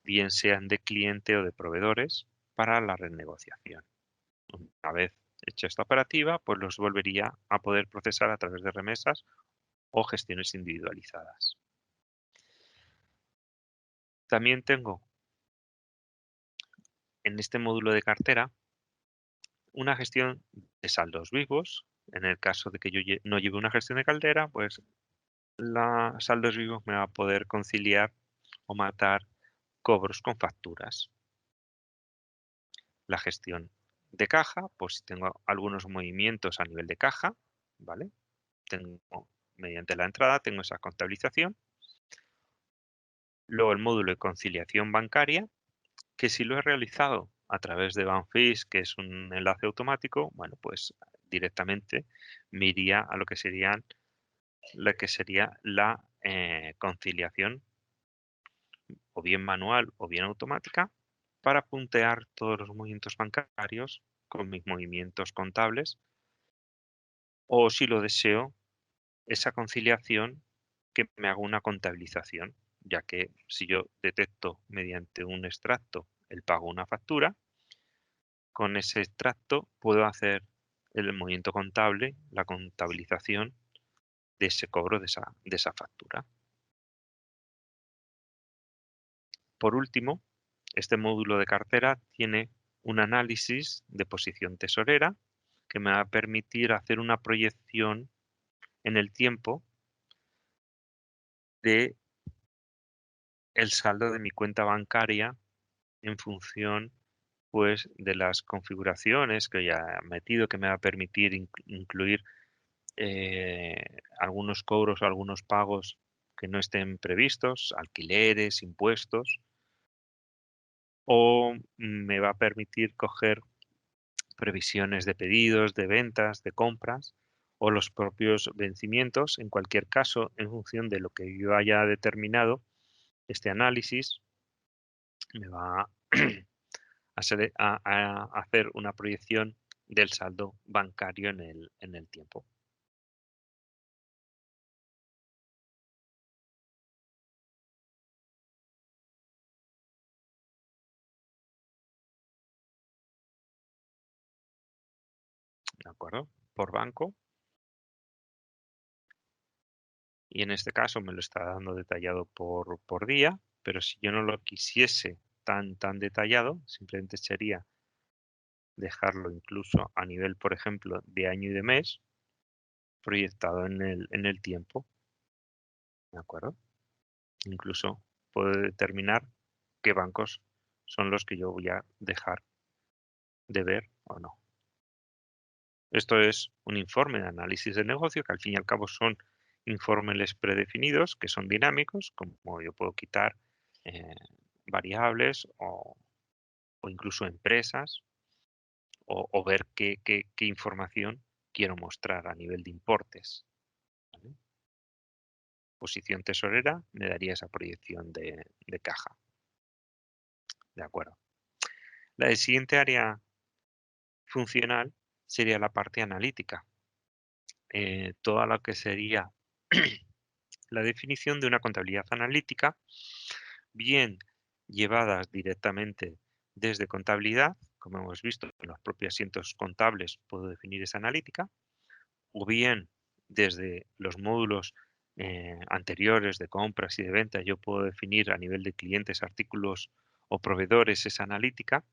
bien sean de cliente o de proveedores, para la renegociación. Una vez hecha esta operativa, pues los volvería a poder procesar a través de remesas o gestiones individualizadas. También tengo en este módulo de cartera una gestión de saldos vivos. En el caso de que yo no lleve una gestión de cartera, pues la saldos vivos me va a poder conciliar o matar cobros con facturas. La gestión de caja, pues si tengo algunos movimientos a nivel de caja, ¿vale? Tengo, mediante la entrada, tengo esa contabilización. Luego el módulo de conciliación bancaria, que si lo he realizado a través de Banfis, que es un enlace automático, bueno, pues directamente me iría a lo que sería la conciliación o bien manual o bien automática para puntear todos los movimientos bancarios con mis movimientos contables o si lo deseo, esa conciliación que me haga una contabilización, ya que si yo detecto mediante un extracto el pago de una factura, con ese extracto puedo hacer el movimiento contable, la contabilización de ese cobro de esa factura. Por último, este módulo de cartera tiene un análisis de posición tesorera que me va a permitir hacer una proyección en el tiempo de el saldo de mi cuenta bancaria en función pues de las configuraciones que ya he metido que me va a permitir incluir algunos cobros o algunos pagos que no estén previstos, alquileres, impuestos, o me va a permitir coger previsiones de pedidos, de ventas, de compras o los propios vencimientos. En cualquier caso, en función de lo que yo haya determinado, este análisis me va a hacer una proyección del saldo bancario en el tiempo. ¿De acuerdo? Por banco. Y en este caso me lo está dando detallado por día, pero si yo no lo quisiese tan detallado, simplemente sería dejarlo incluso a nivel, por ejemplo, de año y de mes, proyectado en el tiempo, ¿de acuerdo? Incluso puedo determinar qué bancos son los que yo voy a dejar de ver o no. Esto es un informe de análisis de negocio que al fin y al cabo son informes predefinidos que son dinámicos, como yo puedo quitar variables o incluso empresas o ver qué información quiero mostrar a nivel de importes. ¿Vale? Posición tesorera me daría esa proyección de caja. De acuerdo. La siguiente área funcional sería la parte analítica. Toda lo que sería la definición de una contabilidad analítica, bien llevadas directamente desde contabilidad, como hemos visto en los propios asientos contables puedo definir esa analítica, o bien desde los módulos anteriores de compras y de ventas yo puedo definir a nivel de clientes, artículos o proveedores esa analítica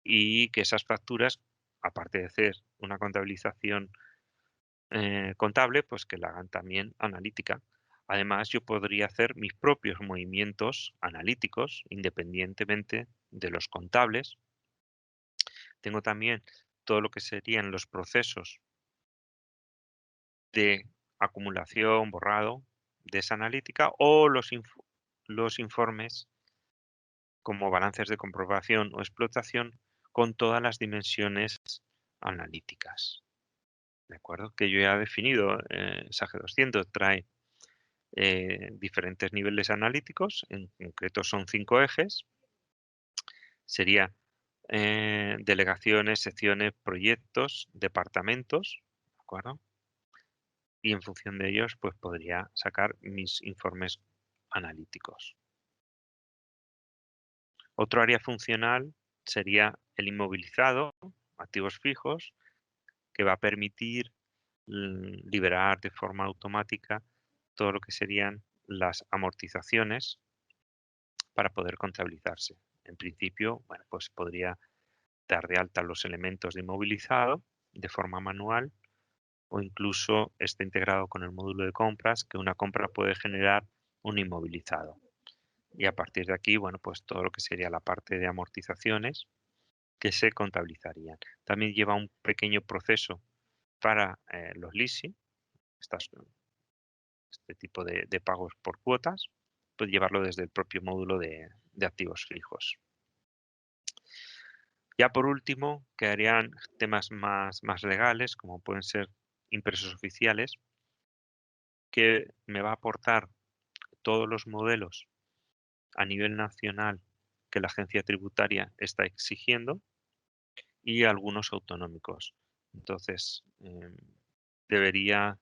y que esas facturas, aparte de hacer una contabilización contable, pues que la hagan también analítica. Además, yo podría hacer mis propios movimientos analíticos independientemente de los contables. Tengo también todo lo que serían los procesos de acumulación, borrado de esa analítica o los informes como balances de comprobación o explotación con todas las dimensiones analíticas. ¿De acuerdo? Que yo ya he definido, SAGE 200 trae diferentes niveles analíticos, en concreto son 5 ejes. Sería delegaciones, secciones, proyectos, departamentos, ¿de acuerdo? Y en función de ellos, pues podría sacar mis informes analíticos. Otro área funcional sería el inmovilizado, activos fijos, que va a permitir liberar de forma automática todo lo que serían las amortizaciones para poder contabilizarse. En principio, bueno, pues podría dar de alta los elementos de inmovilizado de forma manual o incluso está integrado con el módulo de compras que una compra puede generar un inmovilizado. Y a partir de aquí, bueno, pues todo lo que sería la parte de amortizaciones que se contabilizarían. También lleva un pequeño proceso para los leasing, este tipo de pagos por cuotas, pues llevarlo desde el propio módulo de activos fijos. Ya por último, quedarían temas más legales, como pueden ser impresos oficiales, que me va a aportar todos los modelos a nivel nacional que la agencia tributaria está exigiendo y algunos autonómicos. Entonces, debería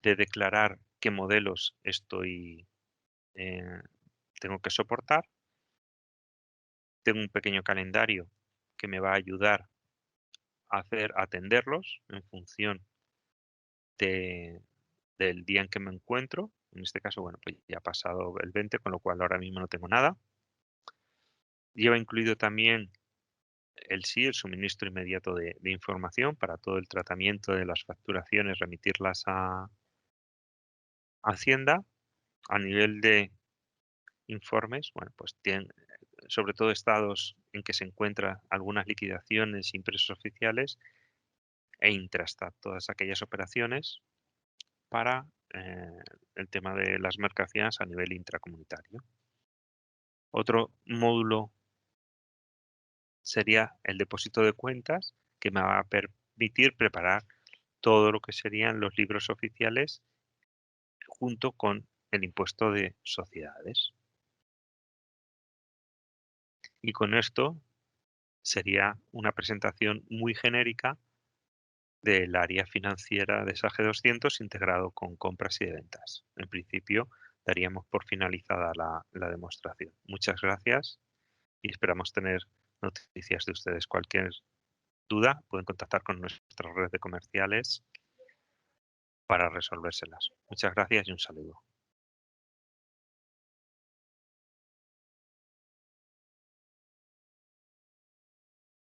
de declarar qué modelos eh, tengo que soportar. Tengo un pequeño calendario que me va a ayudar a atenderlos en función del día en que me encuentro. En este caso, bueno, pues ya ha pasado el 20, con lo cual ahora mismo no tengo nada. Lleva incluido también el suministro inmediato de información para todo el tratamiento de las facturaciones, remitirlas a Hacienda. A nivel de informes, bueno, pues tienen sobre todo estados en que se encuentran algunas liquidaciones, impresos oficiales e Intrastat, todas aquellas operaciones para el tema de las mercancías a nivel intracomunitario. Otro módulo sería el depósito de cuentas, que me va a permitir preparar todo lo que serían los libros oficiales junto con el impuesto de sociedades. Y con esto sería una presentación muy genérica del área financiera de SAGE 200 integrado con compras y de ventas. En principio, daríamos por finalizada la demostración. Muchas gracias y esperamos tener noticias de ustedes. Cualquier duda pueden contactar con nuestra red de comerciales para resolvérselas. Muchas gracias y un saludo.